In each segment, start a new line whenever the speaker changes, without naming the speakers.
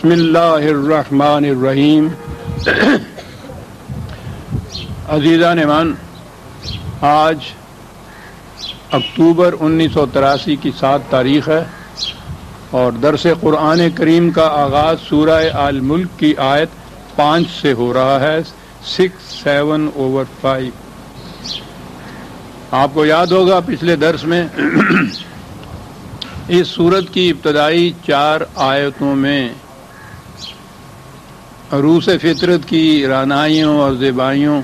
بسم اللہ الرحمن الرحیم۔ عزیزان ایمان، آج اکتوبر 1983 کی 7 تاریخ ہے اور درس قرآن کریم کا آغاز سورہ الملک کی آیت 5 سے ہو رہا ہے، 6/7/5۔ آپ کو یاد ہوگا پچھلے درس میں اس سورت کی ابتدائی 4 آیتوں میں عروس فطرت کی رعنائیوں اور زیبائیوں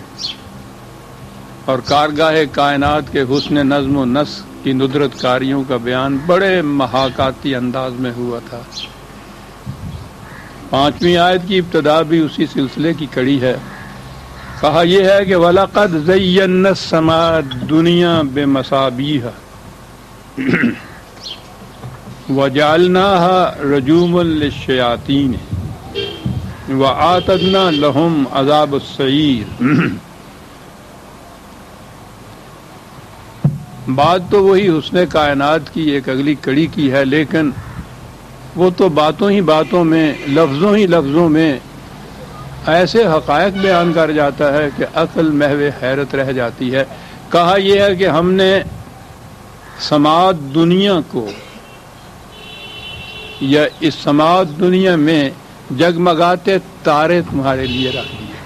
اور کارگاہ کائنات کے حسن نظم و نسق کی ندرت کاریوں کا بیان بڑے محاکاتی انداز میں ہوا تھا۔ 5ویں آیت کی ابتدا بھی اسی سلسلے کی کڑی ہے۔ کہا یہ ہے کہ وَلَقَدْ زَيَّنَّا السَّمَاءَ الدُّنْيَا بِمَصَابِيحَ وَجَعَلْنَاهَا رُجُومًا لِلشَّيَاطِينِ وَأَعْتَدْنَا لَهُمْ عَذَابَ السَّعِيرِ۔ بات تو وہی حسن کائنات کی ایک اگلی کڑی کی ہے، لیکن وہ تو باتوں ہی باتوں میں، لفظوں ہی لفظوں میں ایسے حقائق بیان کر جاتا ہے کہ عقل محو حیرت رہ جاتی ہے۔ کہا یہ ہے کہ ہم نے سماعت دنیا کو یا اس سماعت دنیا میں جگمگاتے تارے تمہارے لیے رکھ دیے۔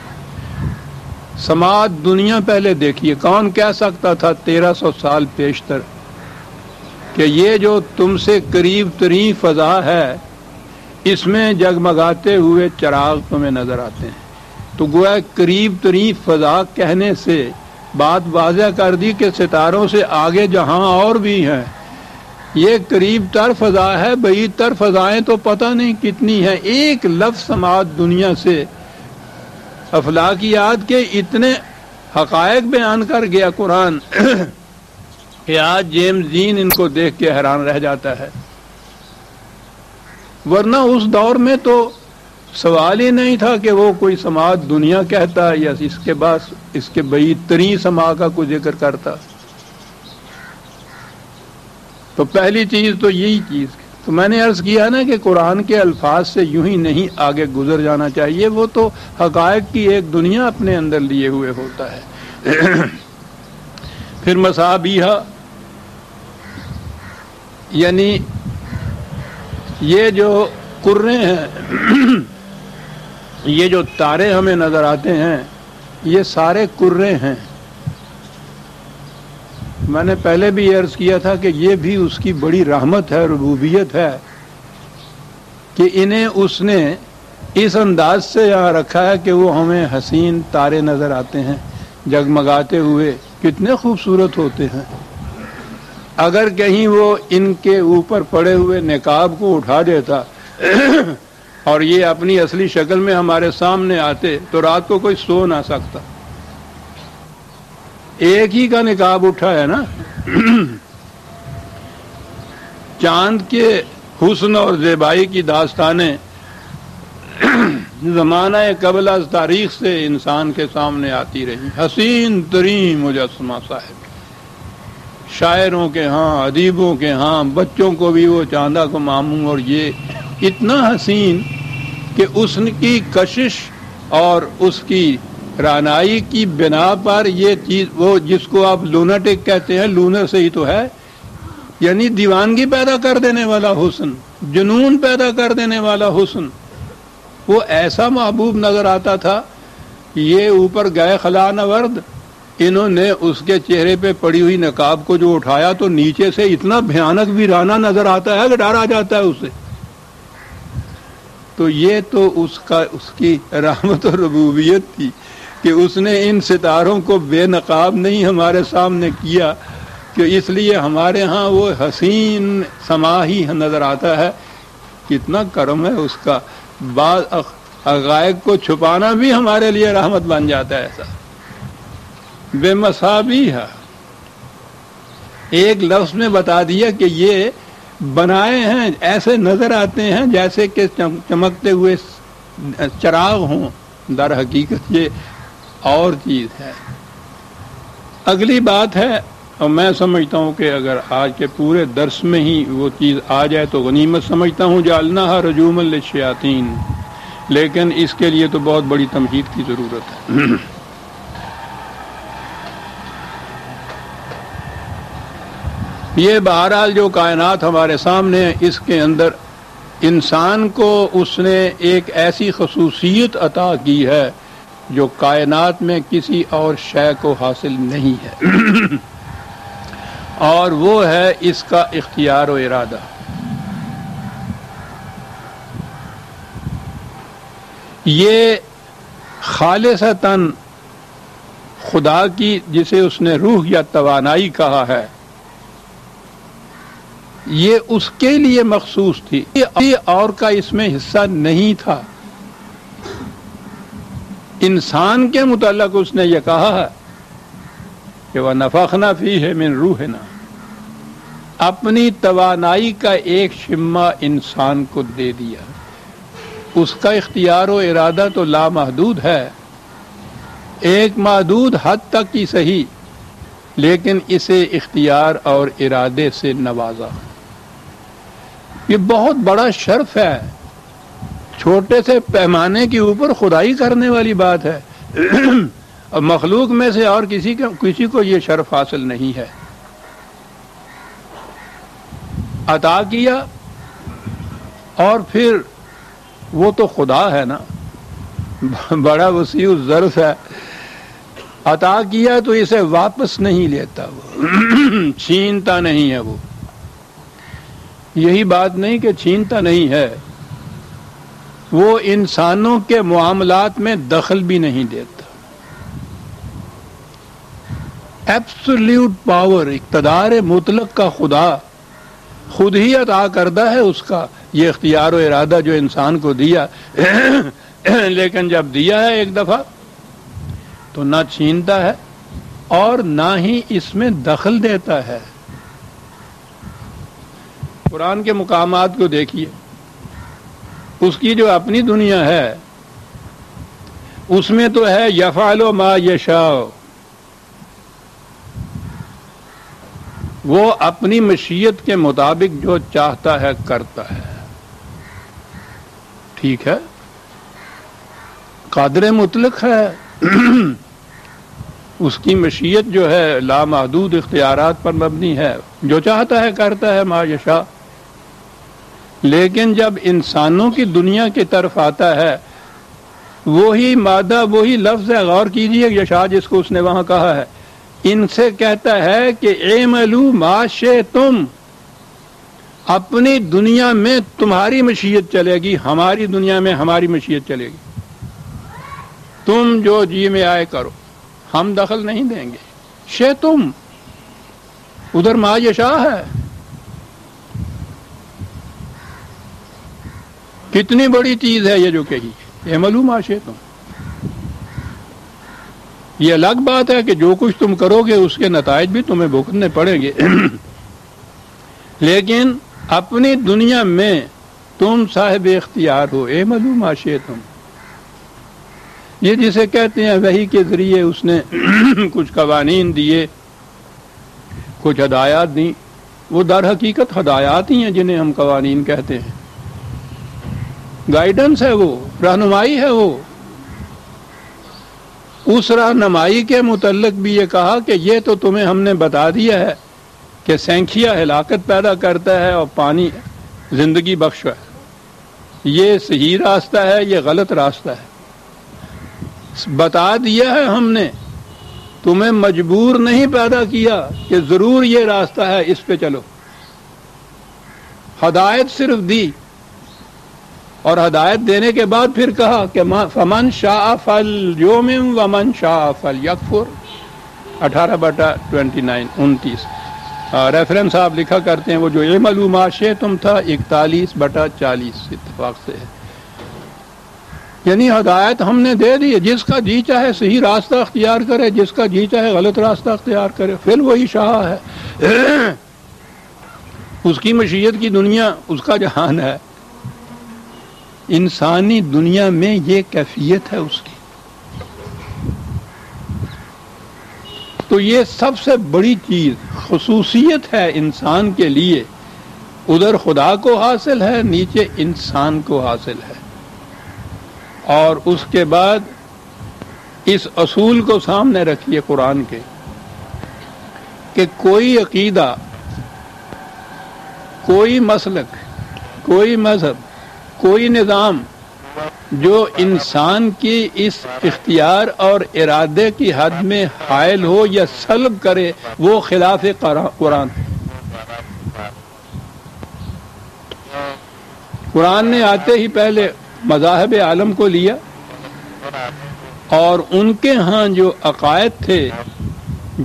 سماعت دنیا پہلے دیکھیے، کون کہہ سکتا تھا 1300 سال پیشتر کہ یہ جو تم سے قریب ترین فضا ہے اس میں جگمگاتے ہوئے چراغ تمہیں نظر آتے ہیں۔ تو گویا قریب ترین فضا کہنے سے بات واضح کر دی کہ ستاروں سے آگے جہاں اور بھی ہیں، یہ قریب تر فضا ہے، بعید تر فضائیں تو پتہ نہیں کتنی ہیں۔ ایک لفظ سماعت دنیا سے افلاکیات کے اتنے حقائق بیان کر گیا قرآن کہ آج جیمز دین ان کو دیکھ کے حیران رہ جاتا ہے، ورنہ اس دور میں تو سوال ہی نہیں تھا کہ وہ کوئی سماعت دنیا کہتا یا اس کے بعید ترین سماع کا کوئی ذکر کرتا۔ تو پہلی چیز تو یہی چیز، تو میں نے عرض کیا نا کہ قرآن کے الفاظ سے یوں ہی نہیں آگے گزر جانا چاہیے، وہ تو حقائق کی ایک دنیا اپنے اندر لیے ہوئے ہوتا ہے۔ پھر مصابیح، یعنی یہ جو قرے ہیں، یہ جو تارے ہمیں نظر آتے ہیں، یہ سارے قرے ہیں۔ میں نے پہلے بھی عرض کیا تھا کہ یہ بھی اس کی بڑی رحمت ہے، ربوبیت ہے کہ انہیں اس نے اس انداز سے یہاں رکھا ہے کہ وہ ہمیں حسین تارے نظر آتے ہیں جگمگاتے ہوئے، کتنے خوبصورت ہوتے ہیں۔ اگر کہیں وہ ان کے اوپر پڑے ہوئے نقاب کو اٹھا دیتا اور یہ اپنی اصلی شکل میں ہمارے سامنے آتے تو رات کو کوئی سو نہ سکتا۔ ایک ہی کا نقاب اٹھا ہے نا۔ چاند کے حسن اور زیبائی کی داستانیں زمانہ قبل از تاریخ سے انسان کے سامنے آتی رہی۔ حسین ترین مجسمہ صاحب، شاعروں کے ہاں، ادیبوں کے ہاں، بچوں کو بھی وہ چاندہ کو ماموں، اور یہ اتنا حسین کہ اس کی کشش اور اس کی رعنائی کی بنا پر یہ چیز، وہ جس کو آپ لوناٹک کہتے ہیں، لونر سے ہی تو ہے، یعنی دیوانگی پیدا کر دینے والا حسن، جنون پیدا کر دینے والا حسن، وہ ایسا محبوب نظر آتا تھا۔ یہ اوپر گئے خلا نورد، انہوں نے اس کے چہرے پہ پڑی ہوئی نقاب کو جو اٹھایا تو نیچے سے اتنا بھیانک ویرانہ نظر آتا ہے کہ ڈر آ جاتا ہے اسے۔ تو یہ تو اس کی رحمت اور ربوبیت تھی کہ اس نے ان ستاروں کو بے نقاب نہیں ہمارے سامنے کیا، کہ اس لیے ہمارے ہاں وہ حسین سما ہی نظر آتا ہے۔ کتنا کرم ہے اس کا، بعض حقائق کو چھپانا بھی ہمارے لیے رحمت بن جاتا ہے۔ ایسا بے مصابیح ایک لفظ میں بتا دیا کہ یہ بنائے ہیں، ایسے نظر آتے ہیں جیسے کہ چمکتے ہوئے چراغ ہوں، در حقیقت یہ اور چیز ہے۔ اگلی بات ہے اور میں سمجھتا ہوں کہ اگر آج کے پورے درس میں ہی وہ چیز آ جائے تو غنیمت سمجھتا ہوں، جعلناها رجوما للشیاطین، لیکن اس کے لیے تو بہت بڑی تمہید کی ضرورت ہے۔ یہ بہرحال جو کائنات ہمارے سامنے ہے، اس کے اندر انسان کو اس نے ایک ایسی خصوصیت عطا کی ہے جو کائنات میں کسی اور شے کو حاصل نہیں ہے، اور وہ ہے اس کا اختیار و ارادہ۔ یہ خالصتاً خدا کی، جسے اس نے روح یا توانائی کہا ہے، یہ اس کے لیے مخصوص تھی، یہ اور کا اس میں حصہ نہیں تھا۔ انسان کے متعلق اس نے یہ کہا ہے کہ وَنَفَخْنَا فِيهِ مِن رُوحِنَا، اپنی توانائی کا ایک شمع انسان کو دے دیا۔ اس کا اختیار و ارادہ تو لامحدود ہے، ایک محدود حد تک ہی صحیح، لیکن اسے اختیار اور ارادے سے نوازا۔ یہ بہت بڑا شرف ہے، چھوٹے سے پیمانے کے اوپر خدائی کرنے والی بات ہے، اور مخلوق میں سے اور کسی کو یہ شرف حاصل نہیں ہے۔ عطا کیا، اور پھر وہ تو خدا ہے نا، بڑا وسیع الظرف ہے، عطا کیا تو اسے واپس نہیں لیتا، وہ چھینتا نہیں ہے۔ وہ یہی بات نہیں کہ چھینتا نہیں ہے، وہ انسانوں کے معاملات میں دخل بھی نہیں دیتا۔ ایبسلیوٹ پاور، اقتدار مطلق کا خدا خود ہی عطا کردہ ہے اس کا یہ اختیار و ارادہ جو انسان کو دیا، لیکن جب دیا ہے ایک دفعہ تو نہ چھینتا ہے اور نہ ہی اس میں دخل دیتا ہے۔ قرآن کے مقامات کو دیکھیے، اس کی جو اپنی دنیا ہے اس میں تو ہے یفعل ما یشاء، وہ اپنی مشیت کے مطابق جو چاہتا ہے کرتا ہے، ٹھیک ہے، قادر مطلق ہے، اس کی مشیت جو ہے لامحدود اختیارات پر مبنی ہے، جو چاہتا ہے کرتا ہے، ما یشاء۔ لیکن جب انسانوں کی دنیا کی طرف آتا ہے، وہی مادہ، وہی لفظ ہے، غور کیجئے یشاء جس کو اس نے وہاں کہا ہے، ان سے کہتا ہے کہ اعملوا ما شئتم، اپنی دنیا میں تمہاری مشیت چلے گی، ہماری دنیا میں ہماری مشیت چلے گی، تم جو جی میں آئے کرو، ہم دخل نہیں دیں گے۔ شئتم، ادھر ما یشاء ہے۔ کتنی بڑی چیز ہے یہ جو کہی، اعملوا ما شئتم۔ یہ الگ بات ہے کہ جو کچھ تم کرو گے اس کے نتائج بھی تمہیں بھگتنے پڑیں گے، لیکن اپنی دنیا میں تم صاحب اختیار ہو، اعملوا ما شئتم۔ یہ جسے کہتے ہیں وحی کے ذریعے اس نے کچھ قوانین دیے، کچھ ہدایات دیں، وہ در حقیقت ہدایات ہی ہیں جنہیں ہم قوانین کہتے ہیں، گائیڈنس ہے، وہ رہنمائی ہے۔ وہ اس رہنمائی کے متعلق بھی یہ کہا کہ یہ تو تمہیں ہم نے بتا دیا ہے کہ سینکھیا ہلاکت پیدا کرتا ہے اور پانی زندگی بخش ہے، یہ صحیح راستہ ہے، یہ غلط راستہ ہے، بتا دیا ہے ہم نے، تمہیں مجبور نہیں پیدا کیا کہ ضرور یہ راستہ ہے، اس پہ چلو، ہدایت صرف دی، اور ہدایت دینے کے بعد پھر کہا کہ فمن شاء فلیؤمن ومن شاء فلیکفر، 18/29 ریفرنس آپ لکھا کرتے ہیں، وہ جو اعملوا ما شئتم تھا 41/40 اتفاق سے ہے، یعنی ہدایت ہم نے دے دی، جس کا جی چاہے صحیح راستہ اختیار کرے، جس کا جی چاہے غلط راستہ اختیار کرے، پھر وہی شاہ ہے، اس کی مشیت کی دنیا، اس کا جہان ہے۔ انسانی دنیا میں یہ کیفیت ہے اس کی۔ تو یہ سب سے بڑی چیز خصوصیت ہے انسان کے لیے، ادھر خدا کو حاصل ہے، نیچے انسان کو حاصل ہے۔ اور اس کے بعد اس اصول کو سامنے رکھیے قرآن کے کہ کوئی عقیدہ، کوئی مسلک، کوئی مذہب، کوئی نظام جو انسان کی اس اختیار اور ارادے کی حد میں حائل ہو یا سلب کرے وہ خلاف قرآن ہے۔ قرآن نے آتے ہی پہلے مذاہب عالم کو لیا اور ان کے ہاں جو عقائد تھے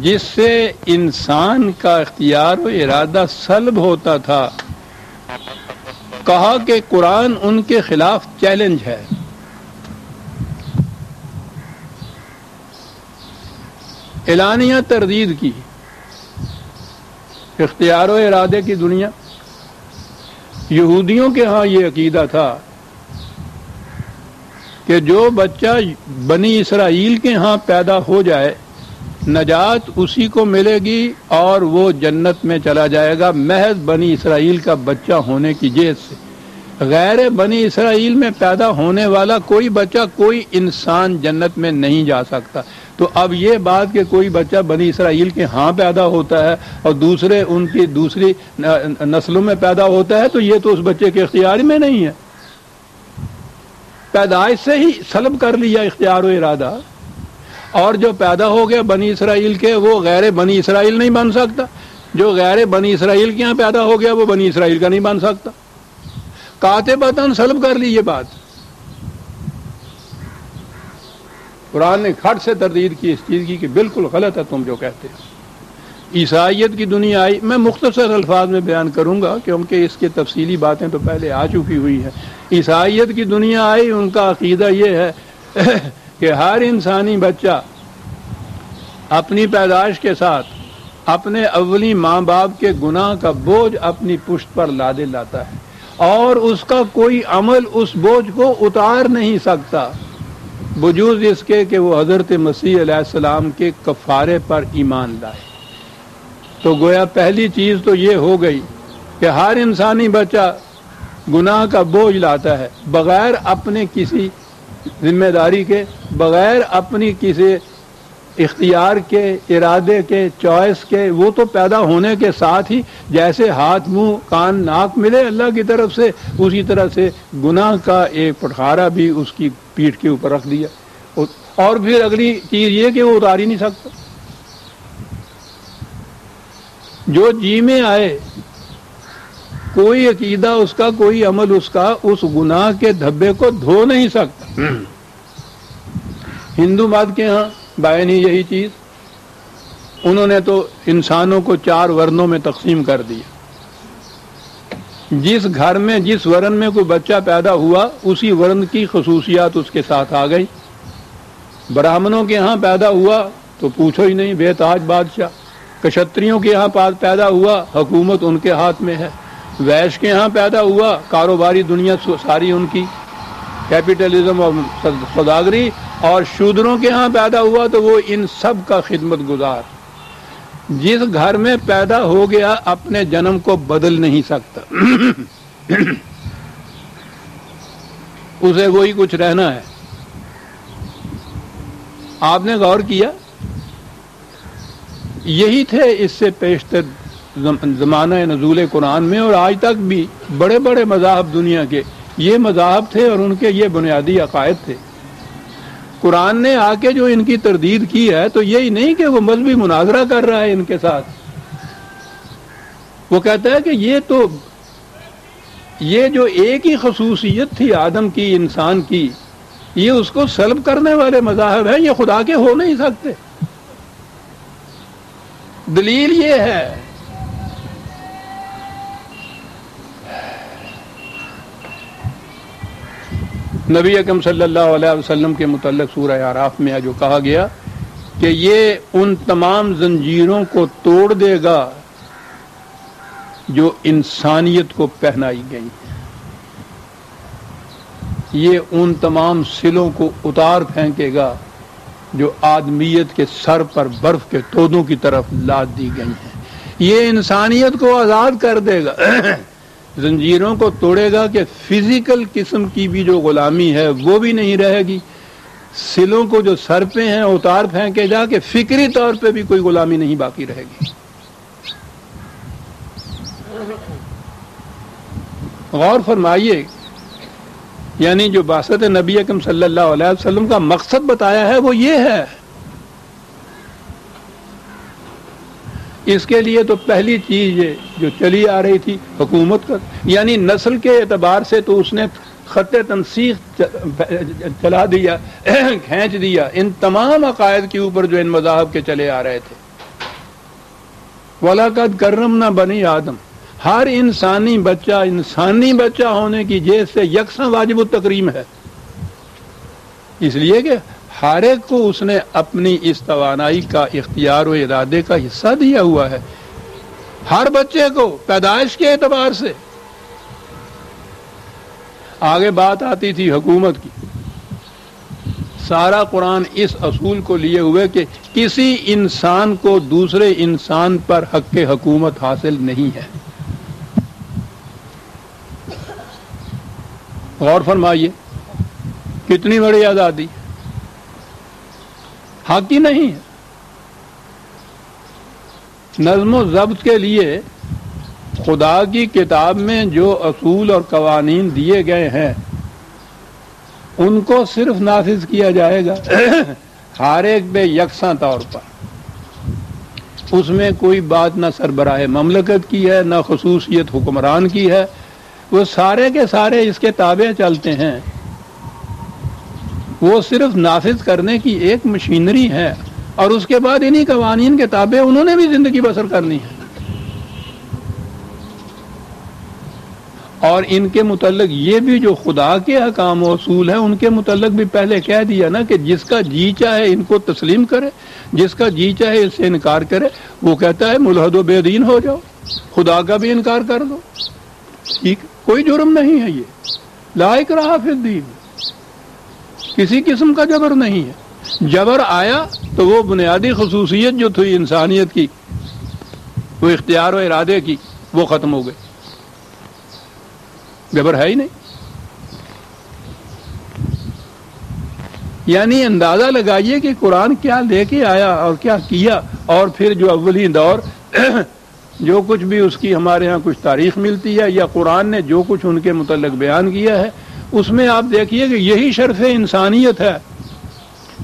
جس سے انسان کا اختیار و ارادہ سلب ہوتا تھا، کہا کہ قرآن ان کے خلاف چیلنج ہے۔ اعلانیہ تردید کی اختیار و ارادے کی دنیا۔ یہودیوں کے ہاں یہ عقیدہ تھا کہ جو بچہ بنی اسرائیل کے ہاں پیدا ہو جائے نجات اسی کو ملے گی اور وہ جنت میں چلا جائے گا محض بنی اسرائیل کا بچہ ہونے کی جہت سے۔ غیر بنی اسرائیل میں پیدا ہونے والا کوئی بچہ، کوئی انسان جنت میں نہیں جا سکتا۔ تو اب یہ بات کہ کوئی بچہ بنی اسرائیل کے ہاں پیدا ہوتا ہے اور دوسرے ان کی دوسری نسلوں میں پیدا ہوتا ہے تو یہ تو اس بچے کے اختیار میں نہیں ہے، پیدائش سے ہی سلب کر لیا اختیار و ارادہ۔ اور جو پیدا ہو گیا بنی اسرائیل کے وہ غیر بنی اسرائیل نہیں بن سکتا، جو غیر بنی اسرائیل کے یہاں پیدا ہو گیا وہ بنی اسرائیل کا نہیں بن سکتا۔ قاطبتاً سلب کر لی یہ بات۔ قرآن نے کھٹ سے تردید کی اس چیز کی کہ بالکل غلط ہے تم جو کہتے ہو۔ عیسائیت کی دنیا آئی، میں مختصر الفاظ میں بیان کروں گا کیونکہ اس کی تفصیلی باتیں تو پہلے آ چکی ہوئی ہیں۔ عیسائیت کی دنیا آئی، ان کا عقیدہ یہ ہے کہ ہر انسانی بچہ اپنی پیدائش کے ساتھ اپنے اولی ماں باپ کے گناہ کا بوجھ اپنی پشت پر لادے لاتا ہے اور اس کا کوئی عمل اس بوجھ کو اتار نہیں سکتا بجوز اس کے کہ وہ حضرت مسیح علیہ السلام کے کفارے پر ایمان لائے۔ تو گویا پہلی چیز تو یہ ہو گئی کہ ہر انسانی بچہ گناہ کا بوجھ لاتا ہے بغیر اپنے کسی ذمہ داری کے، بغیر اپنی کسی اختیار کے، ارادے کے، چوائس کے۔ وہ تو پیدا ہونے کے ساتھ ہی جیسے ہاتھ، منہ، کان، ناک ملے اللہ کی طرف سے، اسی طرح سے گناہ کا ایک پٹخارا بھی اس کی پیٹھ کے اوپر رکھ دیا۔ اور پھر اگلی چیز یہ کہ وہ اتار ہی نہیں سکتا۔ جو جی میں آئے، کوئی عقیدہ اس کا، کوئی عمل اس کا اس گناہ کے دھبے کو دھو نہیں سکتا۔ ہندو مت کے ہاں بائن ہی یہی چیز، انہوں نے تو انسانوں کو 4 ورنوں میں تقسیم کر دیا۔ جس گھر میں جس ورن میں کوئی بچہ پیدا ہوا اسی ورن کی خصوصیات اس کے ساتھ آ گئی۔ برہمنوں کے ہاں پیدا ہوا تو پوچھو ہی نہیں، بے تاج بادشاہ۔ کشتریوں کے ہاں پیدا ہوا، حکومت ان کے ہاتھ میں ہے۔ ویش کے ہاں پیدا ہوا، کاروباری دنیا ساری ان کی، کیپٹلزم اور سوداگری۔ اور شودروں کے ہاں پیدا ہوا تو وہ ان سب کا خدمت گزار۔ جس گھر میں پیدا ہو گیا اپنے جنم کو بدل نہیں سکتا، اسے وہی کچھ رہنا ہے۔ آپ نے غور کیا، یہی تھے اس سے پیشتر زمانہ نزول قرآن میں، اور آج تک بھی بڑے بڑے مذاہب دنیا کے یہ مذاہب تھے اور ان کے یہ بنیادی عقائد تھے۔ قرآن نے آ کے جو ان کی تردید کی ہے تو یہی نہیں کہ وہ مذہبی مناظرہ کر رہا ہے ان کے ساتھ، وہ کہتا ہے کہ یہ جو ایک ہی خصوصیت تھی آدم کی، انسان کی، یہ اس کو سلب کرنے والے مذاہب ہیں، یہ خدا کے ہو نہیں سکتے۔ دلیل یہ ہے نبی اکرم صلی اللہ علیہ وسلم کے متعلق سورہ اعراف میں جو کہا گیا کہ یہ ان تمام زنجیروں کو توڑ دے گا جو انسانیت کو پہنائی گئی، یہ ان تمام سلوں کو اتار پھینکے گا جو آدمیت کے سر پر برف کے تودوں کی طرف لاد دی گئی ہیں. یہ انسانیت کو آزاد کر دے گا، زنجیروں کو توڑے گا کہ فزیکل قسم کی بھی جو غلامی ہے وہ بھی نہیں رہے گی، سلوں کو جو سر پہ ہیں اتار پھینکے جا کہ فکری طور پہ بھی کوئی غلامی نہیں باقی رہے گی. غور فرمائیے، یعنی جو بعثت نبی اکرم صلی اللہ علیہ وسلم کا مقصد بتایا ہے وہ یہ ہے. اس کے لیے تو پہلی چیز یہ جو چلی آ رہی تھی حکومت کا، یعنی نسل کے اعتبار سے تو اس نے خط تنسیق چلا دیا، کھینچ دیا ان تمام عقائد کے اوپر جو ان مذاہب کے چلے آ رہے تھے. وَلَقَدْ كَرَّمْنَا بَنِي آدم، ہر انسانی بچہ ہونے کی جیز سے یکساں واجب التکریم ہے، اس لیے کہ ہر ایک کو اس نے اپنی اس توانائی کا اختیار و ارادے کا حصہ دیا ہوا ہے، ہر بچے کو پیدائش کے اعتبار سے. آگے بات آتی تھی حکومت کی. سارا قرآن اس اصول کو لیے ہوئے کہ کسی انسان کو دوسرے انسان پر حق حکومت حاصل نہیں ہے. غور فرمائیے، کتنی بڑی آزادی، حق ہی نہیں ہے. نظم و ضبط کے لیے خدا کی کتاب میں جو اصول اور قوانین دیے گئے ہیں ان کو صرف نافذ کیا جائے گا ہر ایک پہ یکساں طور پر. اس میں کوئی بات نہ سربراہ مملکت کی ہے نہ خصوصیت حکمران کی ہے، وہ سارے کے سارے اس کے تابع چلتے ہیں. وہ صرف نافذ کرنے کی ایک مشینری ہے اور اس کے بعد انہی قوانین کے تابع انہوں نے بھی زندگی بسر کرنی ہے. اور ان کے متعلق یہ بھی جو خدا کے احکام و اصول ہیں ان کے متعلق بھی پہلے کہہ دیا نا کہ جس کا جی چاہے ان کو تسلیم کرے، جس کا جی چاہے اس سے انکار کرے. وہ کہتا ہے ملحد و بے دین ہو جاؤ، خدا کا بھی انکار کر دو، ٹھیک، کوئی جرم نہیں ہے. یہ لا اکراہ فی الدین، کسی قسم کا جبر نہیں ہے. جبر آیا تو وہ بنیادی خصوصیت جو تھی انسانیت کی، وہ اختیار و ارادے کی، وہ ختم ہو گئی. جبر ہے ہی نہیں. یعنی اندازہ لگائیے کہ قرآن کیا لے کے آیا اور کیا کیا. اور پھر جو اولین دور جو کچھ بھی اس کی ہمارے ہاں کچھ تاریخ ملتی ہے یا قرآن نے جو کچھ ان کے متعلق بیان کیا ہے، اس میں آپ دیکھیے کہ یہی شرف انسانیت ہے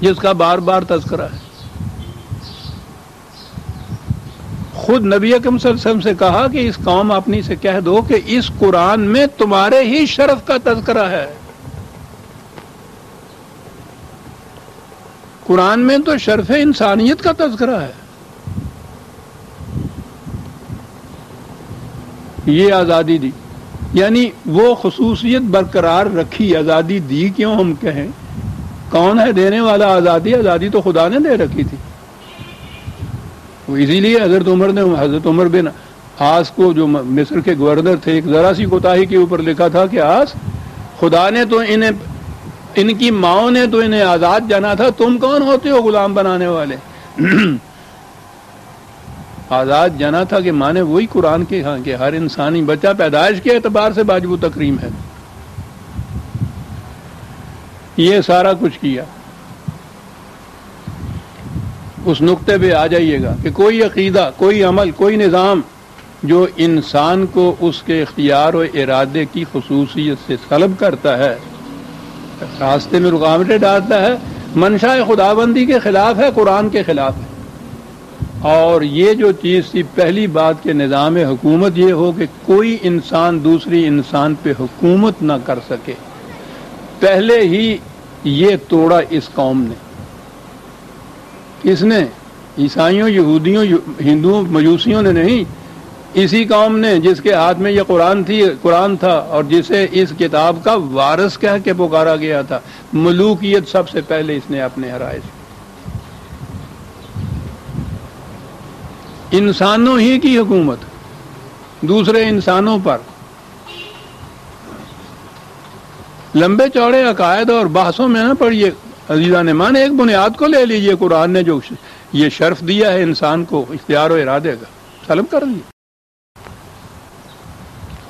جس کا بار بار تذکرہ ہے. خود نبی اکرم صلی اللہ علیہ وسلم سے کہا کہ اس قوم اپنی سے کہہ دو کہ اس قرآن میں تمہارے ہی شرف کا تذکرہ ہے. قرآن میں تو شرف انسانیت کا تذکرہ ہے. یہ آزادی دی، یعنی وہ خصوصیت برقرار رکھی. آزادی دی کیوں ہم کہیں؟ کون ہے دینے والا آزادی؟ آزادی تو خدا نے دے رکھی تھی. اسی لیے حضرت عمر بن عاص کو جو مصر کے گورنر تھے، ایک ذرا سی کوتاہی کے اوپر لکھا تھا کہ عاص، خدا نے تو ان کی ماؤں نے تو انہیں آزاد جانا تھا، تم کون ہوتے ہو غلام بنانے والے؟ آزاد جانا تھا کہ مانے وہی قرآن کے ہاں کہ ہر انسانی بچہ پیدائش کے اعتبار سے واجب تکریم ہے. یہ سارا کچھ کیا. اس نقطے پہ آ جائیے گا کہ کوئی عقیدہ، کوئی عمل، کوئی نظام جو انسان کو اس کے اختیار و ارادے کی خصوصیت سے سلب کرتا ہے، راستے میں رکاوٹیں ڈالتا ہے، منشاء خداوندی کے خلاف ہے، قرآن کے خلاف ہے. اور یہ جو چیز تھی پہلی بات کہ نظام حکومت یہ ہو کہ کوئی انسان دوسری انسان پہ حکومت نہ کر سکے، پہلے ہی یہ توڑا اس قوم نے. کس نے؟ عیسائیوں، یہودیوں، ہندوؤں، مجوسیوں نے نہیں، اسی قوم نے جس کے ہاتھ میں یہ قرآن تھا اور جسے اس کتاب کا وارث کہہ کے پکارا گیا تھا. ملوکیت سب سے پہلے اس نے اپنے آرائش، انسانوں ہی کی حکومت دوسرے انسانوں پر. لمبے چوڑے عقائد اور بحثوں میں نہ پڑیے. عزیزان ایمان ایک بنیاد کو لے لیجئے، قرآن نے جو یہ شرف دیا ہے انسان کو اختیار و ارادے کا، سلب کر دیا.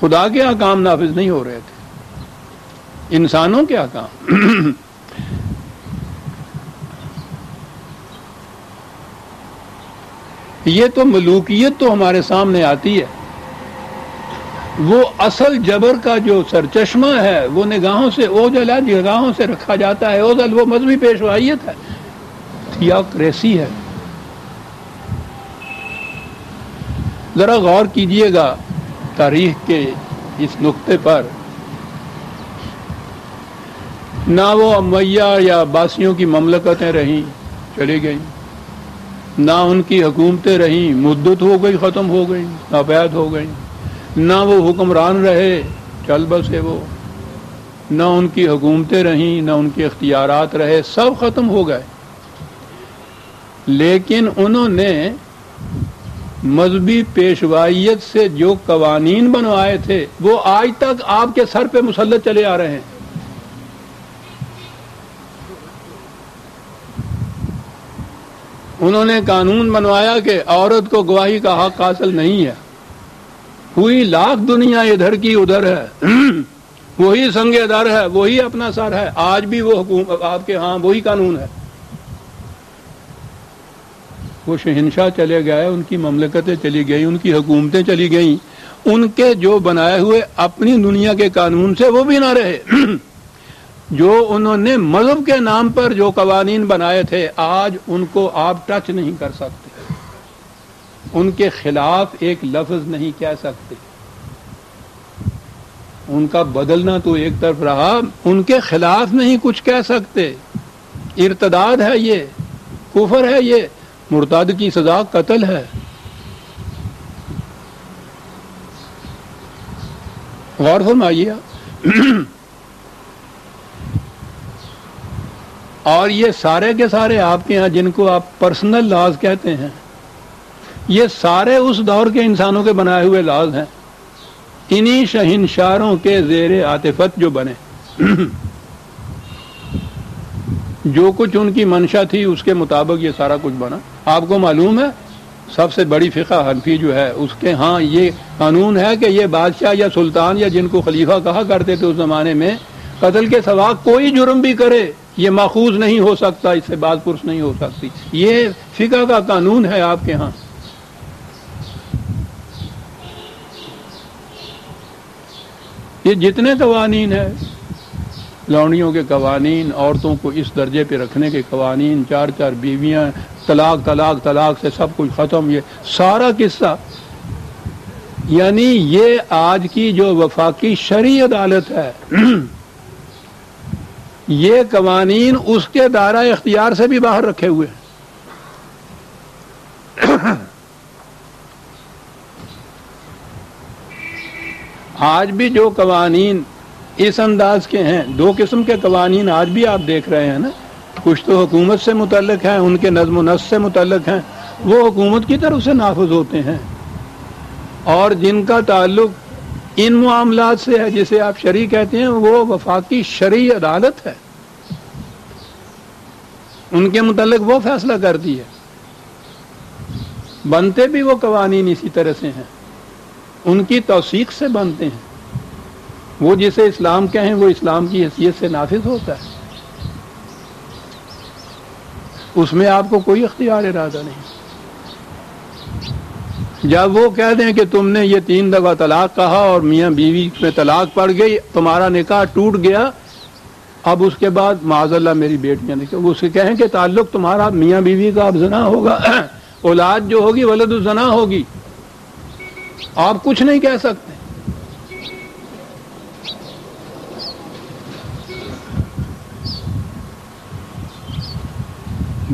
خدا کے احکام نافذ نہیں ہو رہے تھے، انسانوں کے احکام. یہ تو ملوکیت تو ہمارے سامنے آتی ہے، وہ اصل جبر کا جو سرچشمہ ہے وہ نگاہوں سے اوجل ہے، نگاہوں سے رکھا جاتا ہے اوجل، وہ مذہبی پیشوائیت ہے، تھیوکریسی ہے. ذرا غور کیجئے گا تاریخ کے اس نقطے پر. نہ وہ امیہ یا عباسیوں کی مملکتیں رہیں، چلی گئیں، نہ ان کی حکومتیں رہیں، مدت ہو گئی، ختم ہو گئی، ناپید ہو گئی. نہ وہ حکمران رہے، چل بسے وہ، نہ ان کی حکومتیں رہیں، نہ ان کے اختیارات رہے، سب ختم ہو گئے. لیکن انہوں نے مذہبی پیشوائیت سے جو قوانین بنوائے تھے وہ آج تک آپ کے سر پہ مسلط چلے آ رہے ہیں. انہوں نے قانون بنوایا کہ عورت کو گواہی کا حق حاصل نہیں ہے. ہوئی لاکھ دنیا ادھر کی ادھر ہے، وہی سنگ در ہے، وہی اپنا سر ہے. آج بھی وہ حکومت آپ کے ہاں وہی قانون ہے. وہ شہنشاہ چلے گئے، ان کی مملکتیں چلی گئی، ان کی حکومتیں چلی گئیں، ان کے جو بنائے ہوئے اپنی دنیا کے قانون سے وہ بھی نہ رہے. جو انہوں نے مذہب کے نام پر جو قوانین بنائے تھے آج ان کو آپ ٹچ نہیں کر سکتے، ان کے خلاف ایک لفظ نہیں کہہ سکتے. ان کا بدلنا تو ایک طرف رہا، ان کے خلاف نہیں کچھ کہہ سکتے. ارتداد ہے، یہ کفر ہے، یہ مرتد کی سزا قتل ہے. غور فرمائیے. اور یہ سارے کے سارے آپ کے ہاں جن کو آپ پرسنل لاز کہتے ہیں، یہ سارے اس دور کے انسانوں کے بنائے ہوئے لاز ہیں، انہی شہنشاروں کے زیر عاطفت جو بنے. جو کچھ ان کی منشا تھی اس کے مطابق یہ سارا کچھ بنا. آپ کو معلوم ہے سب سے بڑی فقہ حنفی جو ہے اس کے ہاں یہ قانون ہے کہ یہ بادشاہ یا سلطان یا جن کو خلیفہ کہا کرتے تھے اس زمانے میں، قتل کے سوا کوئی جرم بھی کرے یہ ماخوذ نہیں ہو سکتا، اس سے باز پرس نہیں ہو سکتی. یہ فقہ کا قانون ہے آپ کے ہاں. یہ جتنے قوانین ہیں، لونڈیوں کے قوانین، عورتوں کو اس درجے پہ رکھنے کے قوانین، 4 بیویاں، طلاق طلاق طلاق سے سب کچھ ختم، یہ سارا قصہ. یعنی یہ آج کی جو وفاقی شرعی عدالت ہے، یہ قوانین اس کے دائرہ اختیار سے بھی باہر رکھے ہوئے ہیں. آج بھی جو قوانین اس انداز کے ہیں، 2 قسم کے قوانین آج بھی آپ دیکھ رہے ہیں نا. کچھ تو حکومت سے متعلق ہیں، ان کے نظم و نسق سے متعلق ہیں، وہ حکومت کی طرف سے نافذ ہوتے ہیں. اور جن کا تعلق ان معاملات سے ہے جسے آپ شرعی کہتے ہیں، وہ وفاقی شرعی عدالت ہے، ان کے متعلق وہ فیصلہ کرتی ہے. بنتے بھی وہ قوانین اسی طرح سے ہیں، ان کی توثیق سے بنتے ہیں. وہ جسے اسلام کہیں وہ اسلام کی حیثیت سے نافذ ہوتا ہے، اس میں آپ کو کوئی اختیار ارادہ نہیں. جب وہ کہہ دیں کہ تم نے یہ 3 دفعہ طلاق کہا اور میاں بیوی میں طلاق پڑ گئی، تمہارا نکاح ٹوٹ گیا، اب اس کے بعد معاذ اللہ میری بیٹیاں نے اس سے کہیں کہ تعلق تمہارا میاں بیوی کا اب زنا ہوگا، اولاد جو ہوگی ولد الزنا ہوگی، آپ کچھ نہیں کہہ سکتے.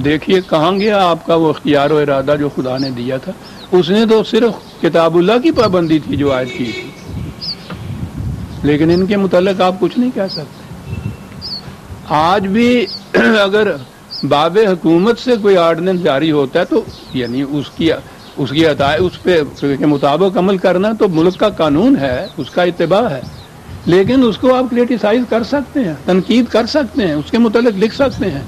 دیکھیے کہاں گیا آپ کا وہ اختیار و ارادہ جو خدا نے دیا تھا. اس نے تو صرف کتاب اللہ کی پابندی تھی جو عائد کی تھی، لیکن ان کے متعلق آپ کچھ نہیں کہہ سکتے. آج بھی اگر باب حکومت سے کوئی آرڈیننس جاری ہوتا ہے تو یعنی اس کی عطائے اس پہ کے مطابق عمل کرنا تو ملک کا قانون ہے، اس کا اتباع ہے. لیکن اس کو آپ کریٹیسائز کر سکتے ہیں، تنقید کر سکتے ہیں، اس کے متعلق لکھ سکتے ہیں.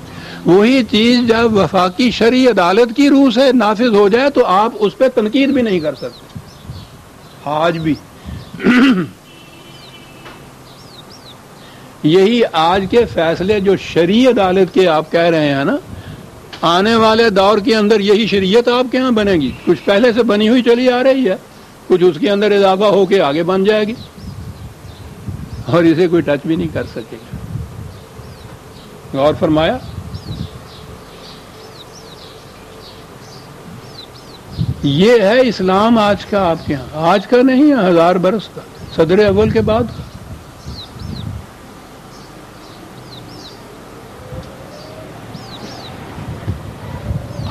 وہی چیز جب وفاقی شرعی عدالت کی روح سے نافذ ہو جائے تو آپ اس پہ تنقید بھی نہیں کر سکتے آج بھی یہی آج کے فیصلے جو شرعی عدالت کے آپ کہہ رہے ہیں نا، آنے والے دور کے اندر یہی شریعت آپ کے ہاں بنے گی. کچھ پہلے سے بنی ہوئی چلی آ رہی ہے، کچھ اس کے اندر اضافہ ہو کے آگے بن جائے گی اور اسے کوئی ٹچ بھی نہیں کر سکے گا. غور فرمایا. یہ ہے اسلام آج کا آپ کے ہاں، آج کا نہیں ہے، 1000 برس کا، صدر اول کے بعد کا.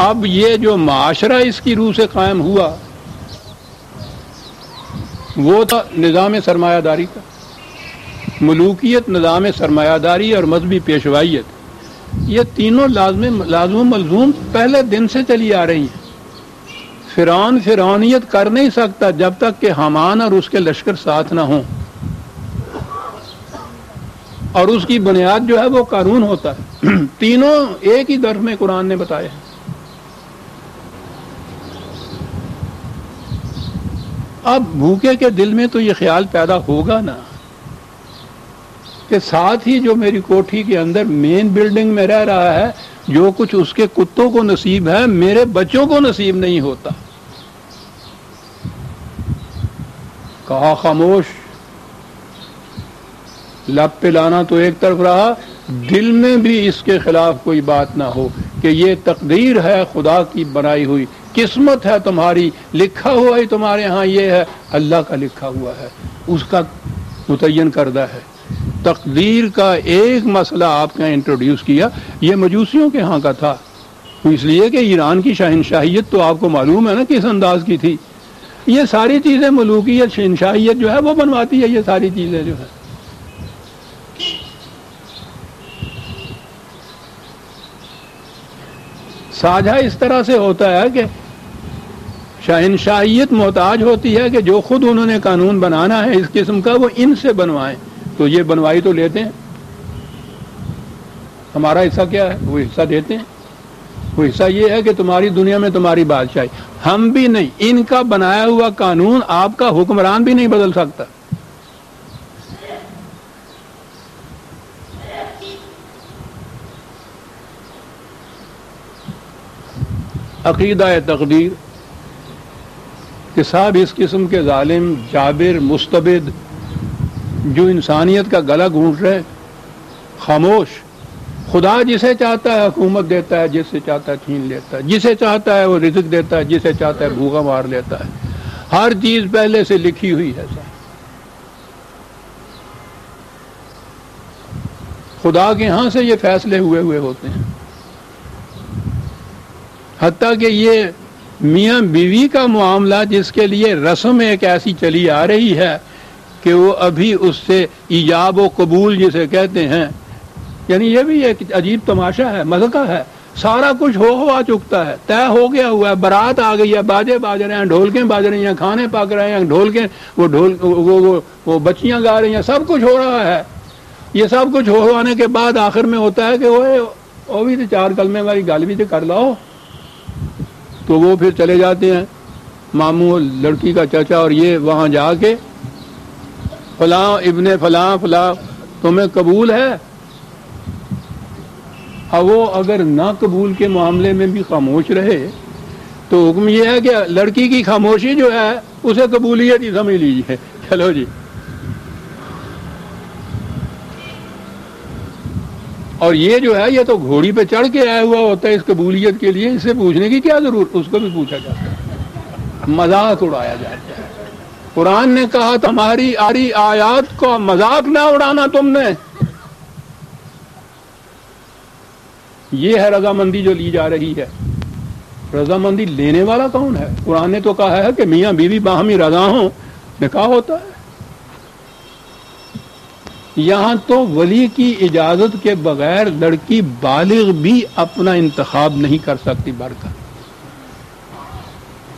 اب یہ جو معاشرہ اس کی روح سے قائم ہوا وہ تھا نظام سرمایہ داری کا، ملوکیت، نظام سرمایہ داری اور مذہبی پیشوائیت. یہ تینوں لازم ملزوم پہلے دن سے چلی آ رہی ہیں. فرعون فرعونیت کر نہیں سکتا جب تک کہ حامان اور اس کے لشکر ساتھ نہ ہوں، اور اس کی بنیاد جو ہے وہ قانون ہوتا ہے. تینوں ایک ہی درس میں قرآن نے بتایا ہے. اب بھوکے کے دل میں تو یہ خیال پیدا ہوگا نا کہ ساتھ ہی جو میری کوٹھی کے اندر مین بلڈنگ میں رہ رہا ہے، جو کچھ اس کے کتوں کو نصیب ہے میرے بچوں کو نصیب نہیں ہوتا. کہا خاموش، لب پہ لانا تو ایک طرف رہا، دل میں بھی اس کے خلاف کوئی بات نہ ہو کہ یہ تقدیر ہے خدا کی بنائی ہوئی، قسمت ہے تمہاری، لکھا ہوا ہی تمہارے ہاں یہ ہے، اللہ کا لکھا ہوا ہے، اس کا متعین کردہ ہے. تقدیر کا ایک مسئلہ آپ نے انٹروڈیوس کیا، یہ مجوسیوں کے ہاں کا تھا، اس لیے کہ ایران کی شہنشاہیت تو آپ کو معلوم ہے نا کس انداز کی تھی. یہ ساری چیزیں ملوکیت، شہنشاہیت جو ہے وہ بنواتی ہے یہ ساری چیزیں جو ہے. ساجھا اس طرح سے ہوتا ہے کہ شہنشاہیت محتاج ہوتی ہے کہ جو خود انہوں نے قانون بنانا ہے اس قسم کا وہ ان سے بنوائیں، تو یہ بنوائی تو لیتے ہیں. ہمارا حصہ کیا ہے؟ وہ حصہ دیتے ہیں. وہ حصہ یہ ہے کہ تمہاری دنیا میں تمہاری بادشاہی. ہم بھی نہیں، ان کا بنایا ہوا قانون آپ کا حکمران بھی نہیں بدل سکتا. عقیدہ تقدیر کہ صاحب اس قسم کے ظالم، جابر، مستبد جو انسانیت کا گلا گھونٹ رہے، خاموش. خدا جسے چاہتا ہے حکومت دیتا ہے، جسے چاہتا ہے چھین لیتا ہے، جسے چاہتا ہے وہ رزق دیتا ہے، جسے چاہتا ہے بھوکا مار لیتا ہے. ہر چیز پہلے سے لکھی ہوئی ہے. خدا کے ہاں سے یہ فیصلے ہوئے ہوتے ہیں. حتیٰ کہ یہ میاں بیوی کا معاملہ جس کے لیے رسم ایک ایسی چلی آ رہی ہے کہ وہ ابھی اس سے ایجاب و قبول جسے کہتے ہیں، یعنی یہ بھی ایک عجیب تماشا ہے، مذاق ہے. سارا کچھ ہوا چکتا ہے، طے ہو گیا ہوا ہے، بارات آ گئی ہے، باجے باج رہے ہیں، ڈھولکیں باج رہی ہیں، کھانے پک رہے ہیں، ڈھولکیں وہ بچیاں گا رہی ہیں، سب کچھ ہو رہا ہے. یہ سب کچھ ہونے کے بعد آخر میں ہوتا ہے کہ وہ بھی تو 4 کلمے والی گل بھی تو کر لاؤ. تو وہ پھر چلے جاتے ہیں ماموں، لڑکی کا چچا اور یہ، وہاں جا کے فلاں ابن فلاں فلاں تمہیں قبول ہے. اب وہ اگر نہ قبول کے معاملے میں بھی خاموش رہے تو حکم یہ ہے کہ لڑکی کی خاموشی جو ہے اسے قبولیت ہی سمجھ لیجیے. چلو جی. اور یہ جو ہے یہ تو گھوڑی پہ چڑھ کے آیا ہوا ہوتا ہے اس قبولیت کے لیے، اس سے پوچھنے کی کیا ضرورت، اس کو بھی پوچھا جاتا ہے، مذاق اڑایا جاتا ہے. قرآن نے کہا تمہاری آیات کو مذاق نہ اڑانا تم نے. یہ ہے رضامندی جو لی جا رہی ہے. رضامندی لینے والا کون ہے؟ قرآن نے تو کہا ہے کہ میاں بیوی باہمی رضا ہوں نکاح ہوتا ہے. یہاں تو ولی کی اجازت کے بغیر لڑکی بالغ بھی اپنا انتخاب نہیں کر سکتی. برکت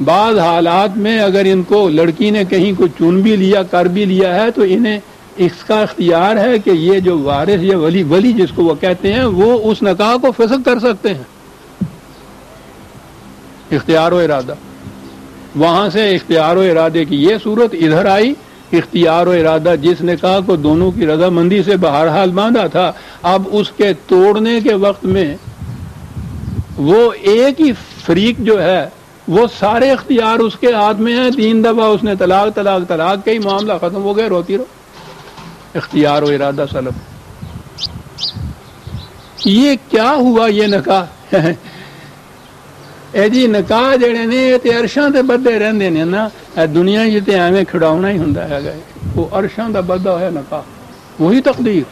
بعض حالات میں اگر ان کو لڑکی نے کہیں کو چن بھی لیا، کر بھی لیا ہے، تو انہیں اس کا اختیار ہے کہ یہ جو وارث یا ولی جس کو وہ کہتے ہیں وہ اس نکاح کو فسخ کر سکتے ہیں، اختیار و ارادہ۔ وہاں سے اختیار و ارادے کی یہ صورت ادھر آئی، اختیار و ارادہ جس نکاح کو دونوں کی رضامندی سے بہرحال باندھا تھا، اب اس کے توڑنے کے وقت میں وہ ایک ہی فریق جو ہے وہ سارے اختیار اس کے ہاتھ میں ہیں، 3 دفعہ اس نے طلاق کئی، معاملہ ختم ہو گیا، روتی رہو، اختیار و ارادہ سلب۔ یہ کیا ہوا یہ نکاح؟ اے جی نکاح جڑے نے تے عرشاں تے بدے رہندے نے نا، دنیا جی تے ایویں کھڑاونا ہی ہوندا ہے گا، وہ عرشاں دا بدہ ہے نکاح، وہی تقدیر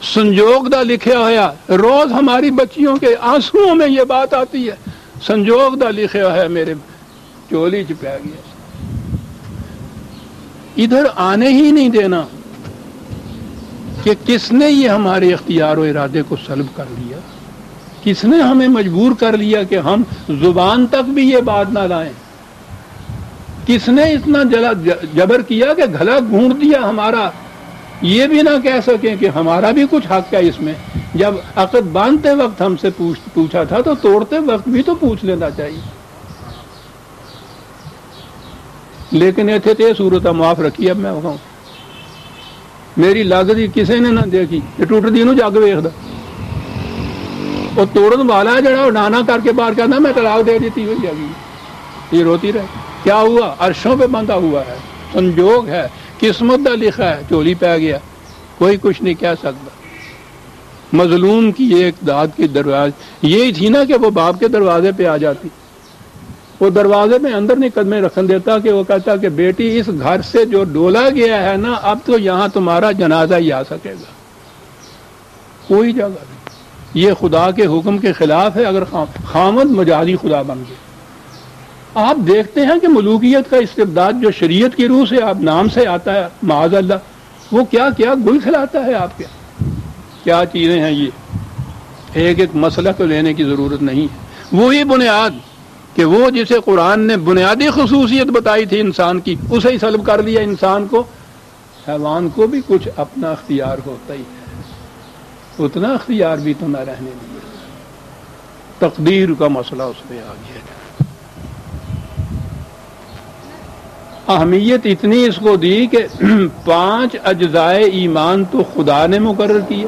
سنجوگ دا لکھیا ہویا۔ روز ہماری بچیوں کے آنسوؤں میں یہ بات آتی ہے، سنجوگ دا لکھیا ہے میرے چولی چ پی گیا، ادھر آنے ہی نہیں دینا کہ کس نے یہ ہمارے اختیار و ارادے کو سلب کر لیا، کس نے ہمیں مجبور کر لیا کہ ہم زبان تک بھی یہ بات نہ لائیں، کس نے اتنا جبر کیا کہ گھلا گھونٹ دیا ہمارا، یہ بھی نہ کہہ سکیں کہ ہمارا بھی کچھ حق ہے اس میں۔ جب عقد باندھتے وقت ہم سے پوچھا تھا تو توڑتے وقت بھی تو پوچھ لینا چاہیے، لیکن ایتھے تے صورت معاف رکھی۔ اب میں بتاؤں میری لگتی کسی نے نہ دیکھی، یہ ٹوٹ دی نو جگ ویکھدا، وہ توڑن والا جڑا نانا کر کے باہر کہنا میں طلاق دے دیتی ہوئی جگی، یہ روتی رہے۔ کیا ہوا؟ عرشوں پہ بندھا ہوا ہے، سنجوگ ہے، قسمت دا لکھا ہے، چولی پہ گیا، کوئی کچھ نہیں کہہ سکتا۔ مظلوم کی ایک داد کی دروازے یہی تھی نا کہ وہ باپ کے دروازے پہ آ جاتی، وہ دروازے میں اندر نہیں قدمیں رکھن دیتا کہ وہ کہتا کہ بیٹی اس گھر سے جو ڈولا گیا ہے نا اب تو یہاں تمہارا جنازہ ہی آ سکے گا، کوئی جگہ نہیں۔ یہ خدا کے حکم کے خلاف ہے۔ اگر خامد مجازی خدا بن گئے، آپ دیکھتے ہیں کہ ملوکیت کا استبداد جو شریعت کی روح سے آپ نام سے آتا ہے، معاذ اللہ، وہ کیا کیا گل کھلاتا ہے آپ کے، کیا چیزیں ہیں یہ۔ ایک ایک مسئلہ کو لینے کی ضرورت نہیں ہے، وہی بنیاد کہ وہ جسے قرآن نے بنیادی خصوصیت بتائی تھی انسان کی، اسے ہی سلب کر لیا انسان کو۔ حیوان کو بھی کچھ اپنا اختیار ہوتا ہی ہے، اتنا اختیار بھی تو نہ رہنے دیا، تقدیر کا مسئلہ اس میں آ گیا۔ اہمیت اتنی اس کو دی کہ 5 اجزائے ایمان تو خدا نے مقرر کیا،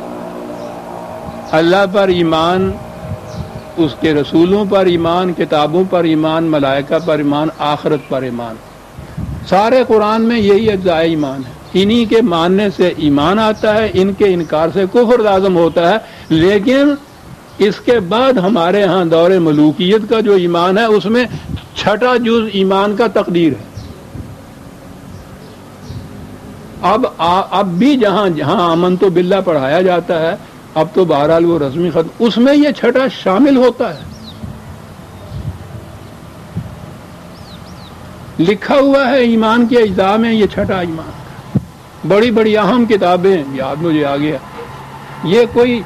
اللہ پر ایمان، اس کے رسولوں پر ایمان، کتابوں پر ایمان، ملائکہ پر ایمان، آخرت پر ایمان، سارے قرآن میں یہی اجزائے ایمان ہے۔ انہی کے ماننے سے ایمان آتا ہے، ان کے انکار سے کفر لازم ہوتا ہے۔ لیکن اس کے بعد ہمارے ہاں دور ملوکیت کا جو ایمان ہے اس میں 6واں جز ایمان کا تقدیر ہے۔ اب بھی جہاں جہاں آمن تو باللہ پڑھایا جاتا ہے، اب تو بہرحال وہ رسمی ختم، اس میں یہ 6واں شامل ہوتا ہے، لکھا ہوا ہے ایمان کے اجزاء میں یہ 6واں ایمان۔ بڑی بڑی اہم کتابیں یاد مجھے آ گیا، یہ کوئی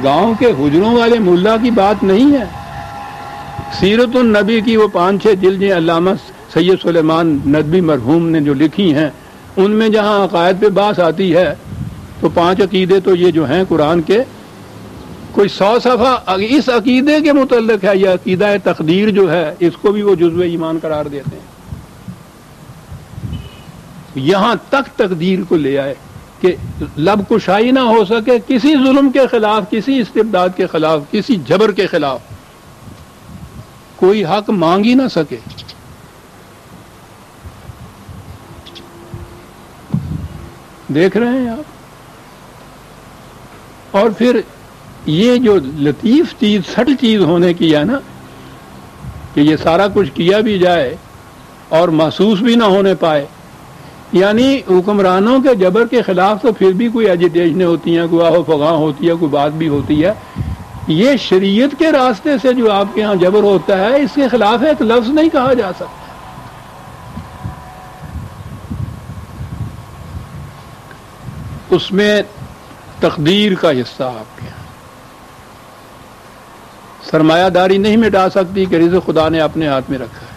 گاؤں کے حجروں والے ملا کی بات نہیں ہے۔ سیرت النبی کی وہ 5-6 جلدیں علامہ سید سلیمان ندوی مرحوم نے جو لکھی ہیں، ان میں جہاں عقائد پہ بحث آتی ہے تو 5 عقیدے تو یہ جو ہیں قرآن کے، کوئی 100 صفحہ اس عقیدے کے متعلق ہے۔ یہ عقیدہ تقدیر جو ہے اس کو بھی وہ جزو ایمان قرار دیتے ہیں۔ یہاں تک تقدیر کو لے آئے کہ لب کشائی نہ ہو سکے کسی ظلم کے خلاف، کسی استبداد کے خلاف، کسی جبر کے خلاف، کوئی حق مانگ ہی نہ سکے۔ دیکھ رہے ہیں آپ۔ اور پھر یہ جو لطیف چیز، سٹل چیز ہونے کی ہے نا، کہ یہ سارا کچھ کیا بھی جائے اور محسوس بھی نہ ہونے پائے، یعنی حکمرانوں کے جبر کے خلاف تو پھر بھی کوئی ایجیٹیشنیں ہوتی ہیں، کوئی آہو فغاں ہوتی ہے، کوئی بات بھی ہوتی ہے۔ یہ شریعت کے راستے سے جو آپ کے ہاں جبر ہوتا ہے، اس کے خلاف ایک لفظ نہیں کہا جا سکتا۔ اس میں تقدیر کا حصہ آپ کے ہاں، سرمایہ داری نہیں مٹا سکتی کہ رزق خدا نے اپنے ہاتھ میں رکھا ہے۔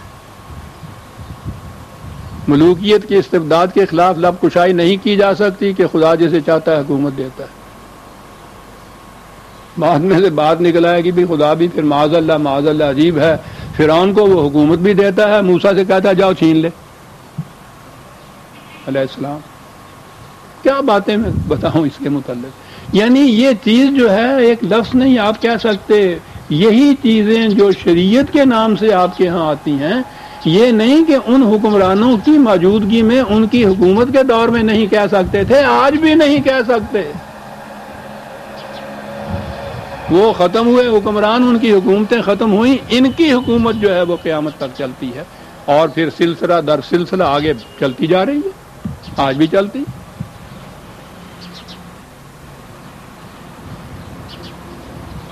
ملوکیت کی استبداد کے خلاف لب کشائی نہیں کی جا سکتی کہ خدا جسے چاہتا ہے حکومت دیتا ہے. بعد میں سے بات نکلا ہے کہ بھی خدا بھی پھر معاذ اللہ عجیب ہے، فرعون کو وہ حکومت بھی دیتا ہے، موسیٰ سے کہتا ہے جاؤ چھین لے علیہ السلام. کیا باتیں میں بتاؤں اس کے متعلق. یعنی یہ چیز جو ہے ایک لفظ نہیں آپ کہہ سکتے. یہی چیزیں جو شریعت کے نام سے آپ کے ہاں آتی ہیں، یہ نہیں کہ ان حکمرانوں کی موجودگی میں ان کی حکومت کے دور میں نہیں کہہ سکتے تھے، آج بھی نہیں کہہ سکتے. وہ ختم ہوئے حکمران، ان کی حکومتیں ختم ہوئیں، ان کی حکومت جو ہے وہ قیامت تک چلتی ہے، اور پھر سلسلہ در سلسلہ آگے چلتی جا رہی ہے، آج بھی چلتی.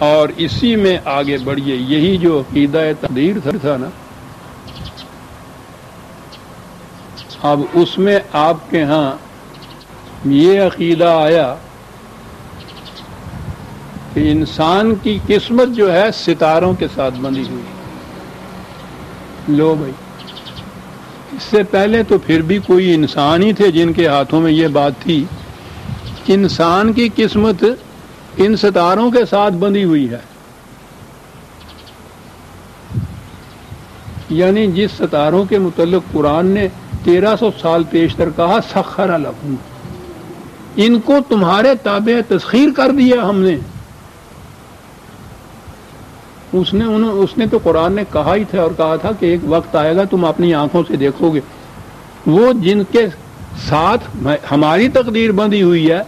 اور اسی میں آگے بڑھیے. یہی جو عقیدہ تقدیر تھا نا، اب اس میں آپ کے ہاں یہ عقیدہ آیا کہ انسان کی قسمت جو ہے ستاروں کے ساتھ بندھی ہوئی. لو بھائی، اس سے پہلے تو پھر بھی کوئی انسان ہی تھے جن کے ہاتھوں میں یہ بات تھی کہ انسان کی قسمت ان ستاروں کے ساتھ بندھی ہوئی ہے. یعنی جس ستاروں کے متعلق قرآن نے 1300 سال پیشتر کہا سخر لکم، ان کو تمہارے تابع تسخیر کر دیا ہم نے. اس نے تو قرآن نے کہا ہی تھا اور کہا تھا کہ ایک وقت آئے گا تم اپنی آنکھوں سے دیکھو گے وہ جن کے ساتھ ہماری تقدیر بندھی ہوئی ہے.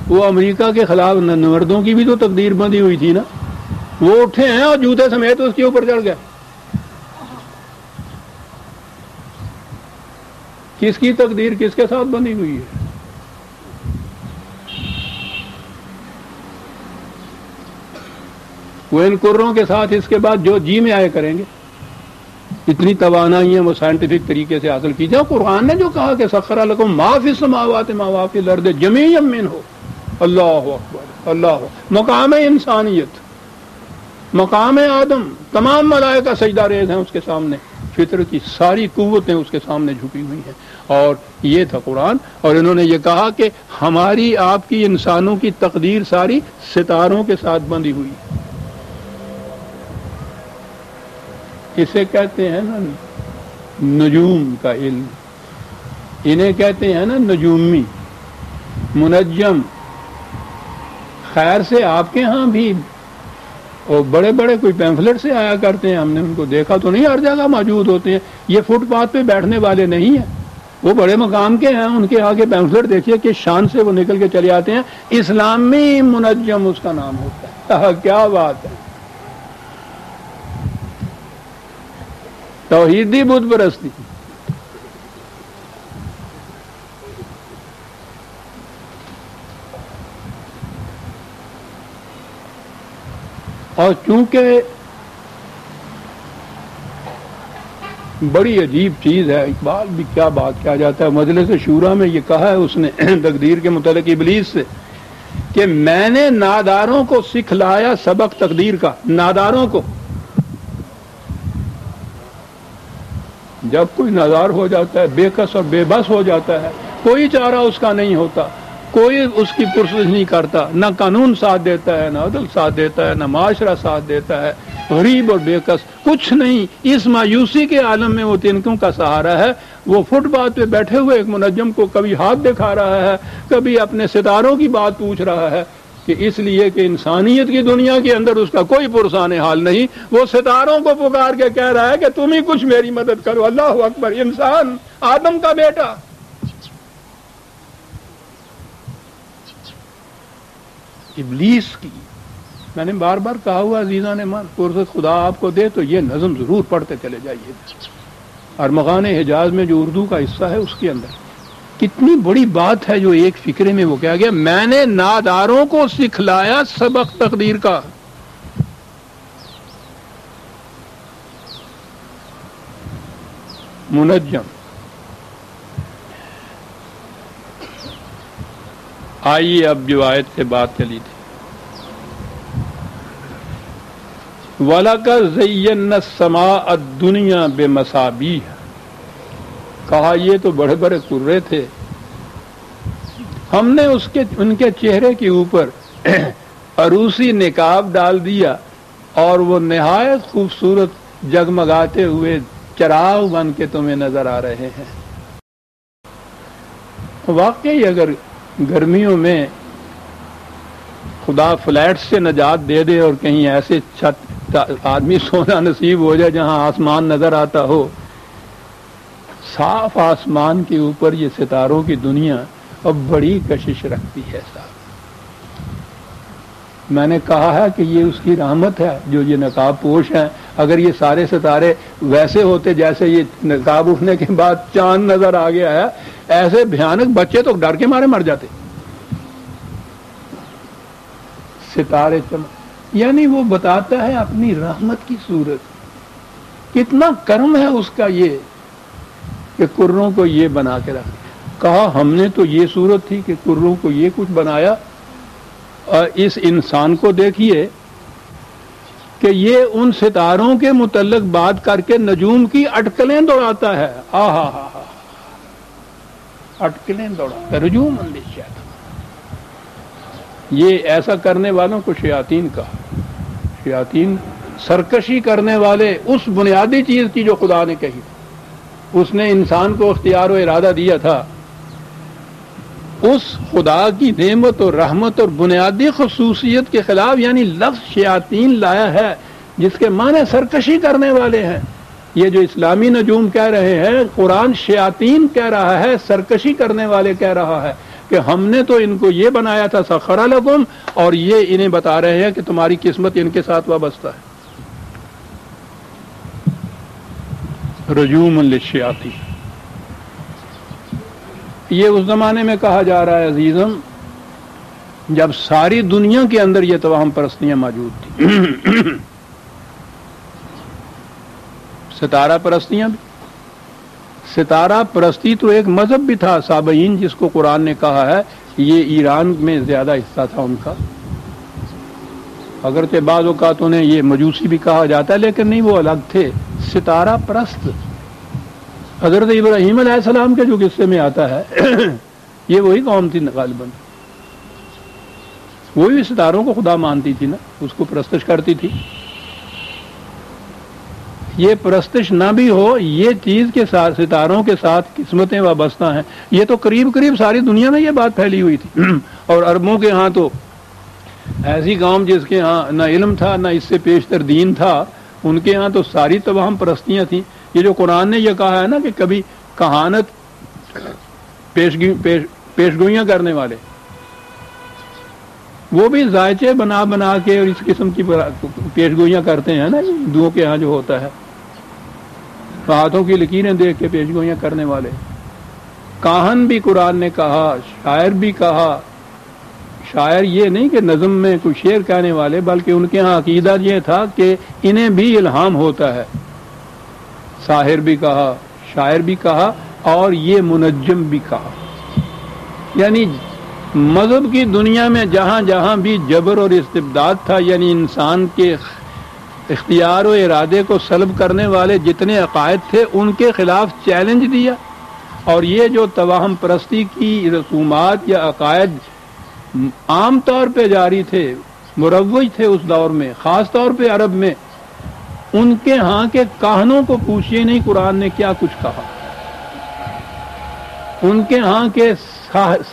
وہ امریکہ کے خلاف نوردوں کی بھی تو تقدیر بندھی ہوئی تھی نا، وہ اٹھے ہیں اور جوتے سمیت اس کے اوپر چڑھ گئے. کس کی تقدیر کس کے ساتھ بندھی ہوئی ہے؟ وہ ان کروں کے ساتھ اس کے بعد جو جی میں آئے کریں گے. اتنی توانائیاں وہ سائنٹیفک طریقے سے حاصل کی جائے. قرآن نے جو کہا کہ سخر لکم ما فی السماوات ما فی الارض جمیعا منہ، اللہ اکبر اللہ. مقام انسانیت، مقام آدم، تمام ملائکہ سجدہ ریز ہیں اس کے سامنے، فطر کی ساری قوتیں اس کے سامنے جھکی ہوئی ہیں. اور یہ تھا قرآن. اور انہوں نے یہ کہا کہ ہماری آپ کی انسانوں کی تقدیر ساری ستاروں کے ساتھ بندھی ہوئی. اسے کہتے ہیں نا نجوم کا علم، انہیں کہتے ہیں نا نجومی، منجم. خیر سے آپ کے ہاں بھی اور بڑے بڑے کوئی پیمفلٹ سے آیا کرتے ہیں، ہم نے ان کو دیکھا تو نہیں، ہر جگہ موجود ہوتے ہیں. یہ فٹ پاتھ پہ بیٹھنے والے نہیں ہیں، وہ بڑے مقام کے ہیں. ان کے آگے پیمفلٹ دیکھیے کہ شان سے وہ نکل کے چلے آتے ہیں. اسلامی منجم اس کا نام ہوتا ہے. کیا بات ہے! توحیدی بت پرستی. اور چونکہ بڑی عجیب چیز ہے، اقبال بھی کیا بات کیا جاتا ہے. مجلس شورا میں یہ کہا ہے اس نے تقدیر کے متعلق ابلیس سے کہ میں نے ناداروں کو سکھلایا سبق تقدیر کا. ناداروں کو، جب کوئی نادار ہو جاتا ہے، بے کس اور بے بس ہو جاتا ہے، کوئی چارہ اس کا نہیں ہوتا، کوئی اس کی پرسش نہیں کرتا، نہ قانون ساتھ دیتا ہے، نہ عدل ساتھ دیتا ہے، نہ معاشرہ ساتھ دیتا ہے، غریب اور بے کس کچھ نہیں. اس مایوسی کے عالم میں وہ تنکوں کا سہارا ہے. وہ فٹ پاتھ پہ بیٹھے ہوئے ایک منجم کو کبھی ہاتھ دکھا رہا ہے، کبھی اپنے ستاروں کی بات پوچھ رہا ہے، کہ اس لیے کہ انسانیت کی دنیا کے اندر اس کا کوئی پرسان حال نہیں. وہ ستاروں کو پکار کے کہہ رہا ہے کہ تم ہی کچھ میری مدد کرو. اللہ اکبر! انسان، آدم کا بیٹا. ابلیس کی میں نے بار بار کہا ہوا عزیزان مان، فرصت خدا آپ کو دے تو یہ نظم ضرور پڑھتے چلے جائیے. ارمغان حجاز میں جو اردو کا حصہ ہے اس کے اندر کتنی بڑی بات ہے جو ایک فکرے میں وہ کہا گیا، میں نے ناداروں کو سکھلایا سبق تقدیر کا. منجم. آئیے اب جو آیت سے بات چلی تھی، وَلَقَدْ زَيَّنَّا السَّمَاءَ الدُّنْيَا بِمَصَابِيحَ کہا یہ تو بڑے بڑے کرے تھے، ہم نے ان کے چہرے کے اوپر عروسی نقاب ڈال دیا اور وہ نہایت خوبصورت جگمگاتے ہوئے چراغ بن کے تمہیں نظر آ رہے ہیں۔ واقعی اگر گرمیوں میں خدا فلیٹ سے نجات دے دے اور کہیں ایسے چھت آدمی سونا نصیب ہو جائے جہاں آسمان نظر آتا ہو، صاف آسمان کے اوپر یہ ستاروں کی دنیا اب بڑی کشش رکھتی ہے صاحب۔ میں نے کہا ہے کہ یہ اس کی رحمت ہے جو یہ نقاب پوش ہیں۔ اگر یہ سارے ستارے ویسے ہوتے جیسے یہ نقاب اٹھنے کے بعد چاند نظر آ گیا ہے، ایسے بھیانک بچے تو ڈر کے مارے مر جاتے۔ ستارے یعنی وہ بتاتا ہے اپنی رحمت کی صورت، کتنا کرم ہے اس کا یہ کہ کروں کو یہ بنا کے رکھ۔ کہا ہم نے تو یہ صورت تھی کہ کروں کو یہ کچھ بنایا، اور اس انسان کو دیکھیے کہ یہ ان ستاروں کے متعلق بات کر کے نجوم کی اٹکلیں دوڑاتا ہے۔ آہا ہا ہا، اٹکلیں دوڑاتا ہے، رجوم اندیشہ۔ یہ ایسا کرنے والوں کو شیاطین کہا۔ شیاطین سرکشی کرنے والے اس بنیادی چیز کی جو خدا نے کہی، اس نے انسان کو اختیار و ارادہ دیا تھا، اس خدا کی نعمت اور رحمت اور بنیادی خصوصیت کے خلاف یعنی لفظ شیاطین لایا ہے، جس کے معنی سرکشی کرنے والے ہیں۔ یہ جو اسلامی نجوم کہہ رہے ہیں، قرآن شیاطین کہہ رہا ہے، سرکشی کرنے والے کہہ رہا ہے کہ ہم نے تو ان کو یہ بنایا تھا سخر لکم، اور یہ انہیں بتا رہے ہیں کہ تمہاری قسمت ان کے ساتھ وابستہ ہے۔ رجوم للشیاطین، یہ اس زمانے میں کہا جا رہا ہے عزیزم جب ساری دنیا کے اندر یہ توہم پرستیاں موجود تھیں۔ ستارہ پرستیاں بھی، ستارہ پرستی تو ایک مذہب بھی تھا سابعین، جس کو قرآن نے کہا ہے یہ ایران میں زیادہ حصہ تھا ان کا، اگرچہ بعض اوقات انہیں یہ مجوسی بھی کہا جاتا ہے، لیکن نہیں، وہ الگ تھے، ستارہ پرست۔ حضرت ابراہیم علیہ السلام کے جو قصے میں آتا ہے یہ وہی قوم تھی غالباً، وہی ستاروں کو خدا مانتی تھی نا، اس کو پرستش کرتی تھی۔ یہ پرستش نہ بھی ہو، یہ چیز کے ساتھ ستاروں کے ساتھ قسمتیں وابستہ ہیں، یہ تو قریب قریب ساری دنیا میں یہ بات پھیلی ہوئی تھی۔ اور عربوں کے ہاں تو ایسی قوم جس کے ہاں نہ علم تھا نہ اس سے پیشتر دین تھا، ان کے ہاں تو ساری توہم پرستیاں تھیں۔ یہ جو قرآن نے یہ کہا ہے نا کہ کبھی کہانت پیشگوئیاں کرنے والے، وہ بھی ذائچے بنا بنا کے اور اس قسم کی پیشگوئیاں کرتے ہیں نا، ہندوؤں کے ہاں جو ہوتا ہے، ہاتھوں کی لکیریں دیکھ کے پیشگوئیاں کرنے والے، کاہن بھی قرآن نے کہا، شاعر بھی کہا۔ شاعر یہ نہیں کہ نظم میں کوئی شعر کہنے والے، بلکہ ان کے ہاں عقیدہ یہ تھا کہ انہیں بھی الہام ہوتا ہے۔ ساحر بھی کہا، شاعر بھی کہا، اور یہ منجم بھی کہا۔ یعنی مذہب کی دنیا میں جہاں جہاں بھی جبر اور استبداد تھا، یعنی انسان کے اختیار و ارادے کو سلب کرنے والے جتنے عقائد تھے، ان کے خلاف چیلنج دیا۔ اور یہ جو توہم پرستی کی رسومات یا عقائد عام طور پہ جاری تھے، مروج تھے اس دور میں، خاص طور پہ عرب میں، ان کے ہاں کے کاہنوں کو پوچھئے نہیں قرآن نے کیا کچھ کہا، ان کے ہاں کے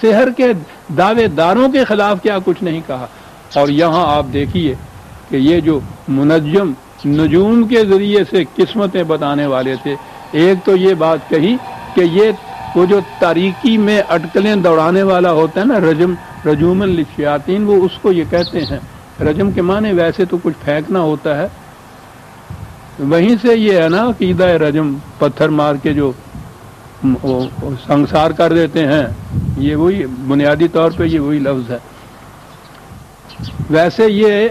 سحر کے دعوے داروں کے خلاف کیا کچھ نہیں کہا۔ اور یہاں آپ دیکھیے کہ یہ جو منجم نجوم کے ذریعے سے قسمتیں بتانے والے تھے، ایک تو یہ بات کہی کہ یہ وہ جو تاریکی میں اٹکلیں دوڑانے والا ہوتا ہے نا، رجوم للشیاطین، وہ اس کو یہ کہتے ہیں۔ رجم کے معنی ویسے تو کچھ پھینکنا ہوتا ہے، وہیں سے یہ ہے نا عقیدہ رجم، پتھر مار کے جو سنگسار کر دیتے ہیں، یہ وہی بنیادی طور پہ یہ وہی لفظ ہے۔ ویسے یہ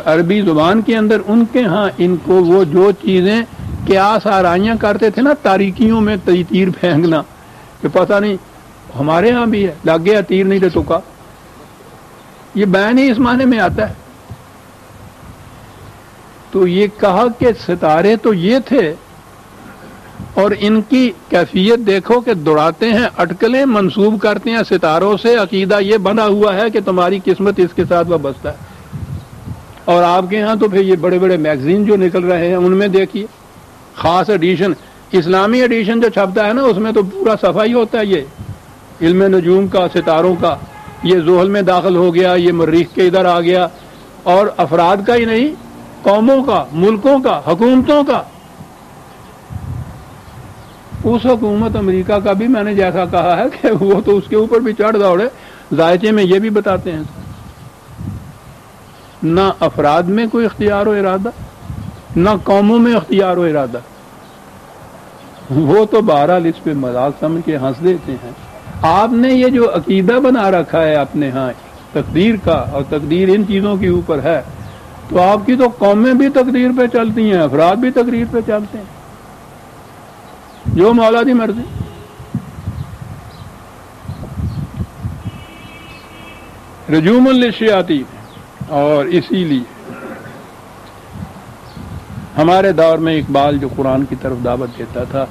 عربی زبان کے اندر ان کے ہاں ان کو وہ جو چیزیں قیاس آرائیاں کرتے تھے نا تاریکیوں میں، تیر پھینکنا، کہ پتہ نہیں ہمارے ہاں بھی ہے، لگ گیا تیر نہیں تو تکا، یہ بیان ہی اس معنی میں آتا ہے۔ تو یہ کہا کہ ستارے تو یہ تھے، اور ان کی کیفیت دیکھو کہ دوڑاتے ہیں، اٹکلیں منسوب کرتے ہیں ستاروں سے، عقیدہ یہ بنا ہوا ہے کہ تمہاری قسمت اس کے ساتھ وابستہ ہے۔ اور آپ کے ہاں تو پھر یہ بڑے بڑے میگزین جو نکل رہے ہیں ان میں دیکھیے خاص ایڈیشن، اسلامی ایڈیشن جو چھپتا ہے نا اس میں تو پورا صفائی ہوتا ہے یہ علم نجوم کا، ستاروں کا، یہ زحل میں داخل ہو گیا، یہ مریخ کے ادھر آ گیا، اور افراد کا ہی نہیں، قوموں کا، ملکوں کا، حکومتوں کا۔ اس حکومت امریکہ کا بھی میں نے جیسا کہا ہے کہ وہ تو اس کے اوپر بھی چڑھ دوڑے، ذائقے میں یہ بھی بتاتے ہیں نہ افراد میں کوئی اختیار و ارادہ، نہ قوموں میں اختیار و ارادہ، وہ تو بہرحال اس پہ مذاق سمجھ کے ہنس دیتے ہیں۔ آپ نے یہ جو عقیدہ بنا رکھا ہے اپنے ہاں تقدیر کا، اور تقدیر ان چیزوں کے اوپر ہے، تو آپ کی تو قومیں بھی تقدیر پہ چلتی ہیں، افراد بھی تقدیر پہ چلتے ہیں، جو مولا دی مرضی۔ رجوم للشیاطین، اور اسی لیے ہمارے دور میں اقبال جو قرآن کی طرف دعوت دیتا تھا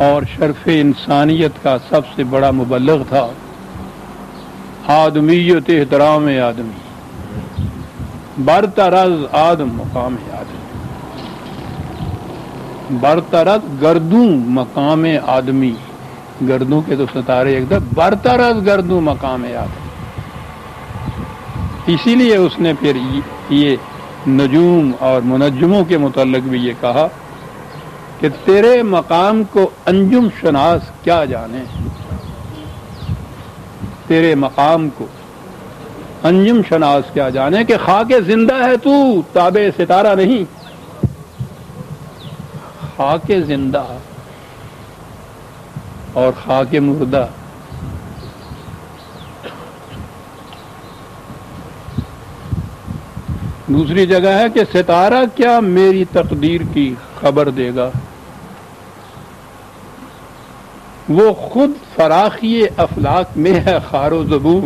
اور شرف انسانیت کا سب سے بڑا مبلغ تھا، آدمیت احترام آدمی، برتر آدم مقام آدمی، برتر گردوں مقام آدمی، گردوں کے تو ستارے ایک دم، برتر گردوں مقام آدمی۔ اسی لیے اس نے پھر یہ نجوم اور منجموں کے متعلق بھی یہ کہا کہ تیرے مقام کو انجم شناس کیا جانے، تیرے مقام کو انجم شناس کیا جانے، کہ خاک زندہ ہے تو تابع ستارہ نہیں، خاک زندہ اور خاک مردہ۔ دوسری جگہ ہے کہ ستارہ کیا میری تقدیر کی خبر دے گا، وہ خود فراخی افلاک میں ہے خار و زبوں،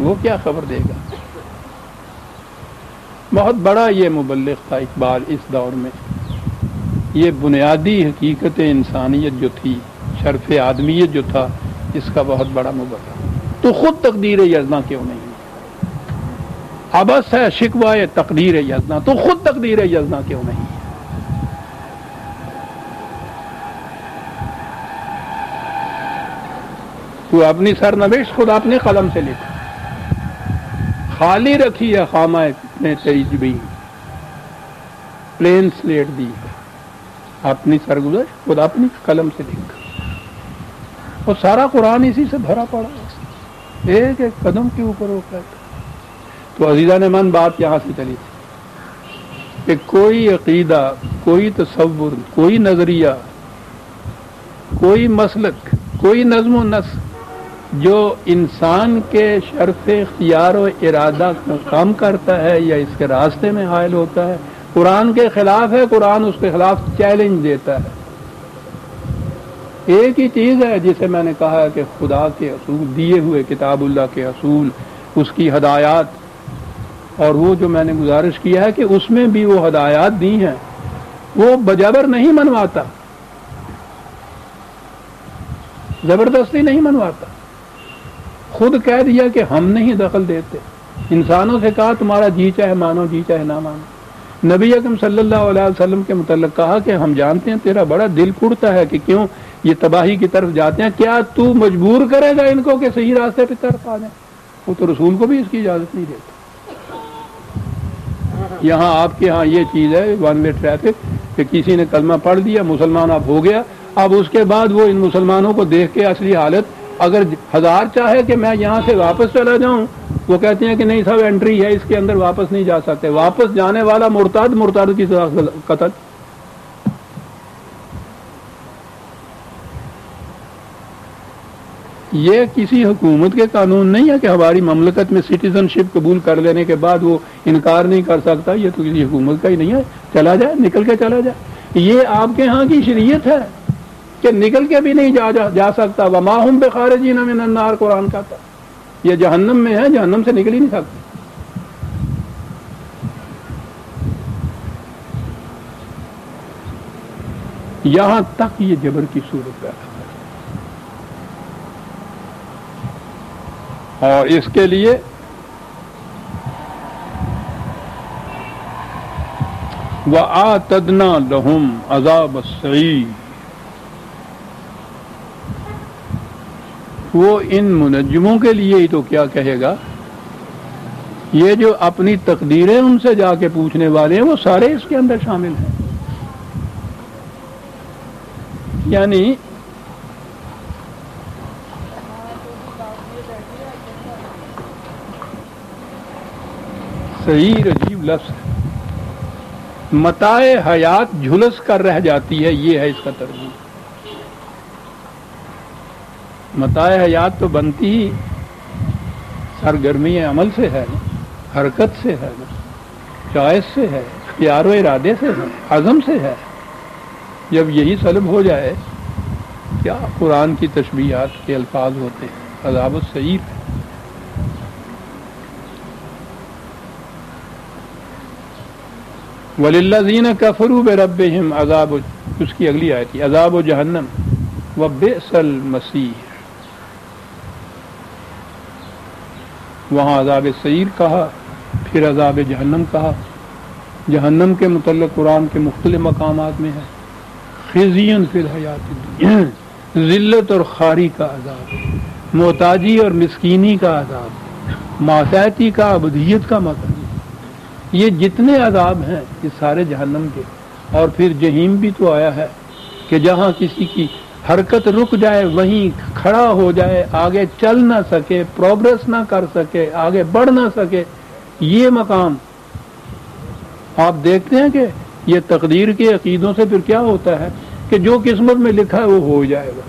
وہ کیا خبر دے گا۔ بہت بڑا یہ مبلغ تھا اقبال اس دور میں، یہ بنیادی حقیقت انسانیت جو تھی، شرف آدمیت جو تھا، اس کا بہت بڑا مبلغ۔ تو خود تقدیر یزنا کیوں نہیں؟ عبث ہے شکوائے تقدیر یزنا، تو خود تقدیر یزنا کیوں نہیں؟ تو اپنی سرنوشت خود اپنے قلم سے لکھ، خالی رکھی ہے خامہ نے تیری جبیں، پلین سلیٹ دی ہے، اپنی سرگزشت خود اپنی قلم سے لکھ۔ اور سارا قرآن اسی سے بھرا پڑا ہے، ایک ایک قدم کے اوپر ہو کر۔ تو عزیزان من بات یہاں سے چلی تھی کہ کوئی عقیدہ، کوئی تصور، کوئی نظریہ، کوئی مسلک، کوئی نظم و نسق جو انسان کے شرف اختیار و ارادہ کو کم کرتا ہے یا اس کے راستے میں حائل ہوتا ہے، قرآن کے خلاف ہے، قرآن اس کے خلاف چیلنج دیتا ہے۔ ایک ہی چیز ہے جسے میں نے کہا کہ خدا کے اصول دیے ہوئے، کتاب اللہ کے اصول، اس کی ہدایات، اور وہ جو میں نے گزارش کیا ہے کہ اس میں بھی وہ ہدایات دی ہیں، وہ بجبر نہیں منواتا، زبردستی نہیں منواتا، خود کہہ دیا کہ ہم نہیں دخل دیتے۔ انسانوں سے کہا تمہارا جی چاہے مانو، جی چاہے نہ مانو۔ نبی اکرم صلی اللہ علیہ وسلم کے متعلق کہا کہ ہم جانتے ہیں تیرا بڑا دل کڑتا ہے کہ کیوں یہ تباہی کی طرف جاتے ہیں، کیا تو مجبور کرے گا ان کو کہ صحیح راستے پہ طرف آ جائیں؟ وہ تو رسول کو بھی اس کی اجازت نہیں دیتا۔ یہاں آپ کے ہاں یہ چیز ہے ون وے ٹریفک، کہ کسی نے کلمہ پڑھ دیا، مسلمان اب ہو گیا، اب اس کے بعد وہ ان مسلمانوں کو دیکھ کے اصلی حالت، اگر ہزار چاہے کہ میں یہاں سے واپس چلا جاؤں، وہ کہتے ہیں کہ نہیں صاحب انٹری ہے اس کے اندر، واپس نہیں جا سکتے۔ واپس جانے والا مرتد، مرتد کی قتل۔ یہ کسی حکومت کے قانون نہیں ہے کہ ہماری مملکت میں سٹیزن شپ قبول کر لینے کے بعد وہ انکار نہیں کر سکتا، یہ تو کسی حکومت کا ہی نہیں ہے، چلا جائے، نکل کے چلا جائے۔ یہ آپ کے ہاں کی شریعت ہے کہ نکل کے بھی نہیں جا سکتا۔ وما ہم بخارجین من النار، قرآن کہتا ہے یہ جہنم میں ہے، جہنم سے نکل ہی نہیں سکتا۔ یہاں تک یہ جبر کی صورت پیدا ہے، اور اس کے لیے وَآتَدْنَا لَهُمْ عَذَابَ السَّعِيرِ، وہ ان منجموں کے لیے ہی تو کیا کہے گا، یہ جو اپنی تقدیریں ان سے جا کے پوچھنے والے ہیں وہ سارے اس کے اندر شامل ہیں. یعنی صحیح عجیب لفظ ہے، متاع حیات جھلس کر رہ جاتی ہے، یہ ہے اس کا ترجمہ. متاع حیات تو بنتی ہی سرگرمی عمل سے ہے نا، حرکت سے ہے نا، چوائس سے ہے، اختیار و ارادے سے ہے، عزم سے ہے. جب یہی سلب ہو جائے کیا قرآن کی تشبیہات کے الفاظ ہوتے ہیں. عذاب السعیر وَلِلَّذِينَ كَفَرُوا بِرَبِّهِمْ عذاب، اس کی اگلی آیت ہے عذاب جہنم وَبِئْسَ الْمَصِيرُ. وہاں عذاب سعیر کہا، پھر عذاب جہنم کہا. جہنم کے متعلق قرآن کے مختلف مقامات میں ہے خزیٌ فی الحیات الدنیا، ذلت اور خاری کا عذاب، محتاجی اور مسکینی کا عذاب، ماتحتی کا، عبودیت کا مقام. یہ جتنے عذاب ہیں یہ سارے جہنم کے. اور پھر جہیم بھی تو آیا ہے کہ جہاں کسی کی حرکت رک جائے وہیں کھڑا ہو جائے، آگے چل نہ سکے، پروگرس نہ کر سکے، آگے بڑھ نہ سکے. یہ مقام آپ دیکھتے ہیں کہ یہ تقدیر کے عقیدوں سے پھر کیا ہوتا ہے کہ جو قسمت میں لکھا ہے وہ ہو جائے گا.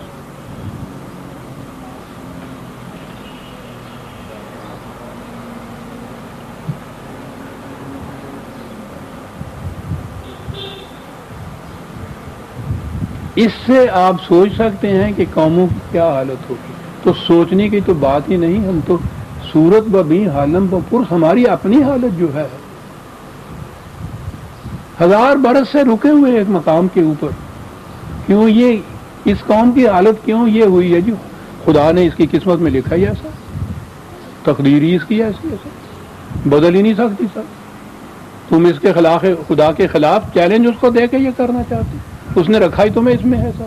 اس سے آپ سوچ سکتے ہیں کہ قوموں کی کیا حالت ہوگی. تو سوچنے کی تو بات ہی نہیں، ہم تو صورت ببی حالم بپرس، ہماری اپنی حالت جو ہے 1000 برس سے رکے ہوئے ایک مقام کے اوپر. کیوں یہ اس قوم کی حالت کیوں یہ ہوئی ہے؟ جو خدا نے اس کی قسمت میں لکھا ہی ایسا، تقدیر ہی اس کی ایسی، ایسا بدل ہی نہیں سکتی. سر تم اس کے خلاف، خدا کے خلاف چیلنج اس کو دے کے یہ کرنا چاہتے، اس نے رکھا ہی تمہیں اس میں ہے. سر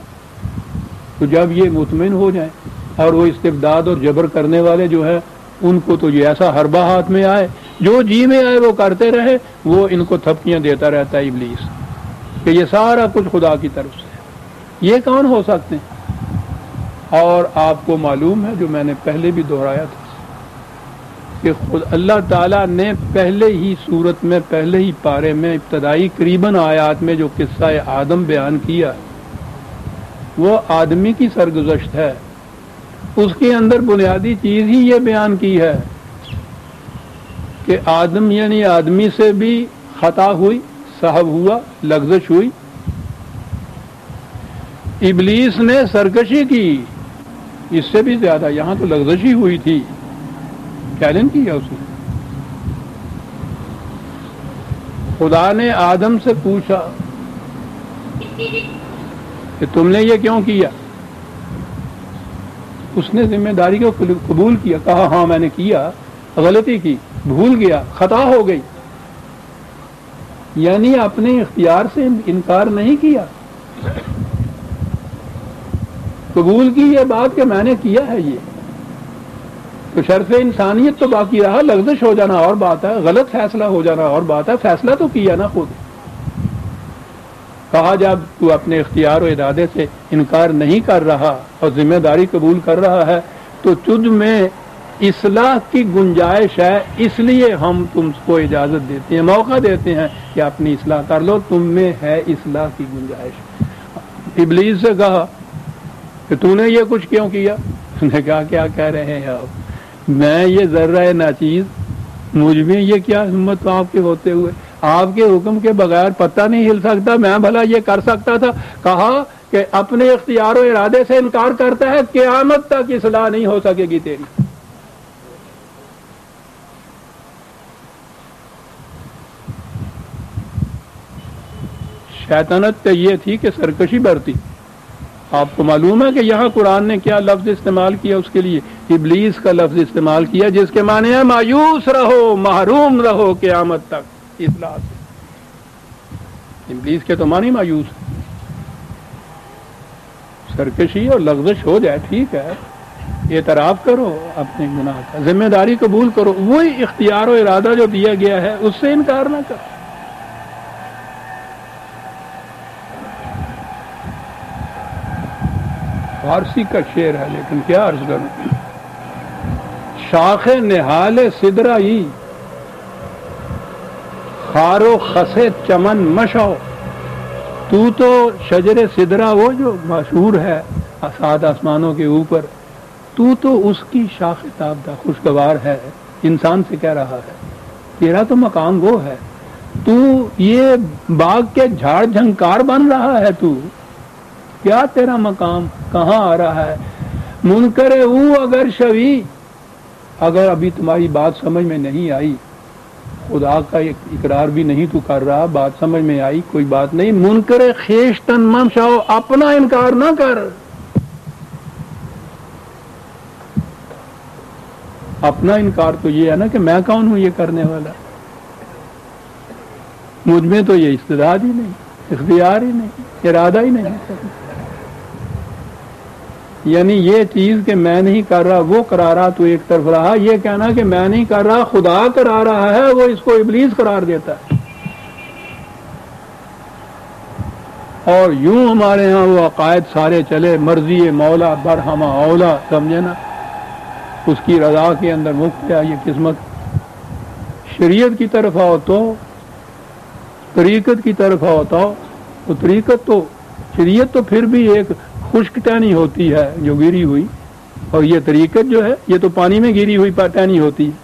تو جب یہ مطمئن ہو جائیں اور وہ استبداد اور جبر کرنے والے جو ہے ان کو تو یہ ایسا حربہ ہاتھ میں آئے، جو جی میں آئے وہ کرتے رہے، وہ ان کو تھپکیاں دیتا رہتا ہے ابلیس کہ یہ سارا کچھ خدا کی طرف سے ہے. یہ کون ہو سکتے ہیں؟ اور آپ کو معلوم ہے جو میں نے پہلے بھی دہرایا تھا کہ خود اللہ تعالیٰ نے پہلے ہی صورت میں، پہلے ہی پارے میں، ابتدائی قریباً آیات میں جو قصہ آدم بیان کیا وہ آدمی کی سرگزشت ہے. اس کے اندر بنیادی چیز ہی یہ بیان کی ہے کہ آدم یعنی آدمی سے بھی خطا ہوئی، سہو ہوا، لغزش ہوئی. ابلیس نے سرکشی کی، اس سے بھی زیادہ، یہاں تو لغزش ہی ہوئی تھی، چیلنج کیا اس نے. خدا نے آدم سے پوچھا کہ تم نے یہ کیوں کیا؟ اس نے ذمہ داری کو قبول کیا، کہا ہاں میں نے کیا، غلطی کی، بھول گیا، خطا ہو گئی. یعنی اپنے اختیار سے انکار نہیں کیا، قبول کی یہ بات کہ میں نے کیا ہے. یہ تو شرف انسانیت تو باقی رہا. لغزش ہو جانا اور بات ہے، غلط فیصلہ ہو جانا اور بات ہے، فیصلہ تو کیا نا خود. کہا جب تو اپنے اختیار و ارادے سے انکار نہیں کر رہا اور ذمہ داری قبول کر رہا ہے تو تجھ میں اصلاح کی گنجائش ہے، اس لیے ہم تم کو اجازت دیتے ہیں، موقع دیتے ہیں کہ اپنی اصلاح کر لو، تم میں ہے اصلاح کی گنجائش. ابلیس سے کہا کہ تو نے یہ کچھ کیوں کیا؟ اس نے کہا کیا کہہ رہے ہیں آپ، میں یہ ذرہ ناچیز، مجھ میں یہ کیا ہمت آپ کے ہوتے ہوئے، آپ کے حکم کے بغیر پتہ نہیں ہل سکتا، میں بھلا یہ کر سکتا تھا. کہا کہ اپنے اختیار و ارادے سے انکار کرتا ہے، قیامت تک اصلاح نہیں ہو سکے گی تیری. شیطنت تو یہ تھی کہ سرکشی برتی. آپ کو معلوم ہے کہ یہاں قرآن نے کیا لفظ استعمال کیا اس کے لیے؟ ابلیس کا لفظ استعمال کیا، جس کے معنی ہے مایوس رہو، محروم رہو قیامت تک اصلاح سے. ابلیس کے تو معنی مایوس ہے. سرکشی اور لغزش ہو جائے ٹھیک ہے، اعتراف کرو اپنے گناہ کا، ذمہ داری قبول کرو، وہی اختیار و ارادہ جو دیا گیا ہے اس سے انکار نہ کرو. فارسی کا شعر ہے لیکن کیا عرض کروں. شاخ نہال سدرائی خار و خسے چمن مشو. تو شجر سدرا وہ جو مشہور ہے سات آسمانوں کے اوپر، تو اس کی شاخ تابدہ خوشگوار ہے. انسان سے کہہ رہا ہے تیرا تو مقام وہ ہے، تو یہ باغ کے جھاڑ جھنکار بن رہا ہے، تو کیا تیرا مقام کہاں آ رہا ہے؟ منکر او اگر شوی، اگر ابھی تمہاری بات سمجھ میں نہیں آئی، خدا کا اقرار بھی نہیں تو کر رہا، بات سمجھ میں آئی کوئی بات نہیں. منکر خیشتن ممشاؤ، اپنا انکار نہ کر. اپنا انکار تو یہ ہے نا کہ میں کون ہوں یہ کرنے والا، مجھ میں تو یہ استعداد ہی نہیں، اختیار ہی نہیں، ارادہ ہی نہیں. یعنی یہ چیز کہ میں نہیں کر رہا وہ کرا رہا تو ایک طرف رہا، یہ کہنا کہ میں نہیں کر رہا خدا کرا رہا ہے، وہ اس کو ابلیس قرار دیتا ہے. اور یوں ہمارے ہاں وہ عقائد سارے چلے، مرضی مولا برہمہ اولا، سمجھے نا، اس کی رضا کے اندر مفت ہے یہ قسمت. شریعت کی طرف آؤ تو، طریقت کی طرف آؤ تو طریقت تو، شریعت تو پھر بھی ایک خشک ٹہنی ہوتی ہے جو گری ہوئی، اور یہ طریقت جو ہے یہ تو پانی میں گری ہوئی ٹہنی ہوتی ہے.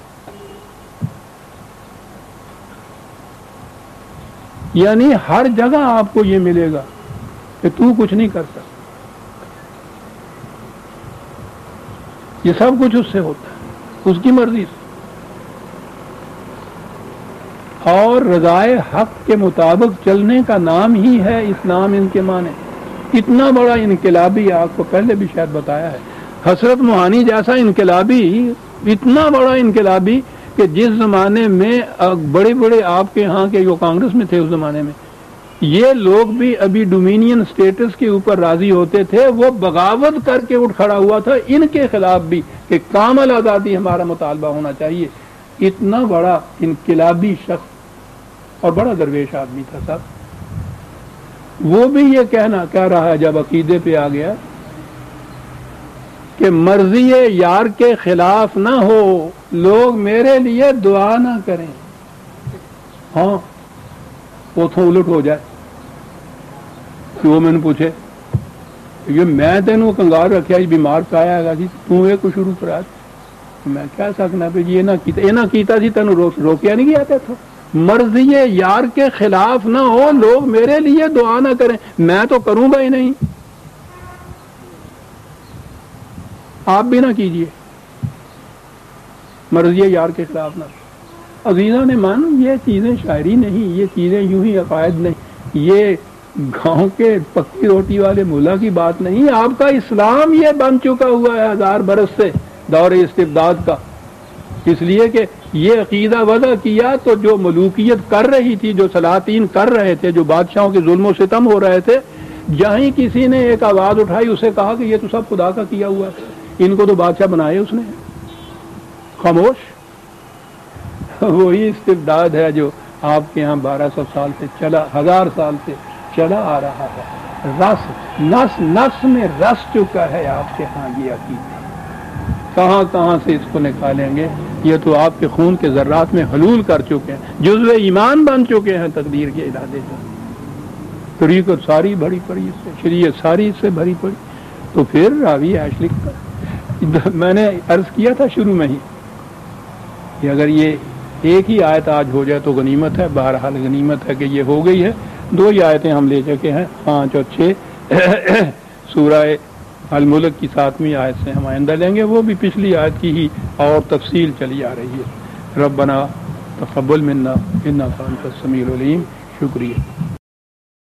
یعنی ہر جگہ آپ کو یہ ملے گا کہ تو کچھ نہیں کر سکتا، یہ سب کچھ اس سے ہوتا ہے، اس کی مرضی سے. اور رضائے حق کے مطابق چلنے کا نام ہی ہے اسلام. ان کے معنی اتنا بڑا انقلابی، آپ کو پہلے بھی شاید بتایا ہے، حضرت موہانی جیسا انقلابی، اتنا بڑا انقلابی کہ جس زمانے میں بڑے بڑے آپ کے ہاں کے جو کانگریس میں تھے اس زمانے میں، یہ لوگ بھی ابھی ڈومینین سٹیٹس کے اوپر راضی ہوتے تھے، وہ بغاوت کر کے اٹھ کھڑا ہوا تھا ان کے خلاف بھی کہ کامل آزادی ہمارا مطالبہ ہونا چاہیے. اتنا بڑا انقلابی شخص اور بڑا درویش آدمی تھا صاحب. وہ بھی یہ کہہ رہا ہے جب عقیدے پہ آ گیا کہ مرضی یار کے خلاف نہ ہو، لوگ میرے لیے دعا نہ کریں. ہاں وہ تو الٹ ہو جائے کہ وہ میں نے پوچھے یہ میں تینوں کنگار رکھا جی بیمار پایا گا جی تو یہ کو شروع کرا، میں کہہ سکنا پہ یہ نہ کیتا جی تینوں روکیا نہیں گیا تھا. مرضی یار کے خلاف نہ ہو، لوگ میرے لیے دعا نہ کریں، میں تو کروں گا ہی نہیں، آپ بھی نہ کیجئے. مرضی یار کے خلاف نہ. عزیزہ نے مان، یہ چیزیں شاعری نہیں، یہ چیزیں یوں ہی عقائد نہیں، یہ گاؤں کے پکی روٹی والے ملا کی بات نہیں. آپ کا اسلام یہ بن چکا ہوا ہے 1000 برس سے، دور استبداد کا. اس لیے کہ یہ عقیدہ وضع کیا تو جو ملوکیت کر رہی تھی، جو سلاطین کر رہے تھے، جو بادشاہوں کے ظلم و ستم ہو رہے تھے، جہیں کسی نے ایک آواز اٹھائی اسے کہا کہ یہ تو سب خدا کا کیا ہوا ہے، ان کو تو بادشاہ بنائے اس نے، خاموش. وہی استبداد ہے جو آپ کے یہاں 1200 سال سے چلا، 1000 سال سے چلا آ رہا ہے. نس میں رس چکا ہے آپ کے ہاں یہ عقیدہ. کہاں سے اس کو نکالیں گے؟ یہ تو آپ کے خون کے ذرات میں حلول کر چکے ہیں، جزو ایمان بن چکے ہیں تقدیر کے ارادے سے. طریقت ساری بھری پڑی اس سے، شریعت ساری اس سے بھری پڑی. تو پھر راوی عیش لکھتا. میں نے عرض کیا تھا شروع میں ہی کہ اگر یہ ایک ہی آیت آج ہو جائے تو غنیمت ہے. بہرحال غنیمت ہے کہ یہ ہو گئی ہے. 2 ہی آیتیں ہم لے چکے ہیں، 5 اور 6 سورہ الملک کی 7ویں آیت سے ہم آئندہ لیں گے، وہ بھی پچھلی آیت کی ہی اور تفصیل چلی آ رہی ہے. ربنا تقبل منا انک انت السمیع العلیم. شکریہ.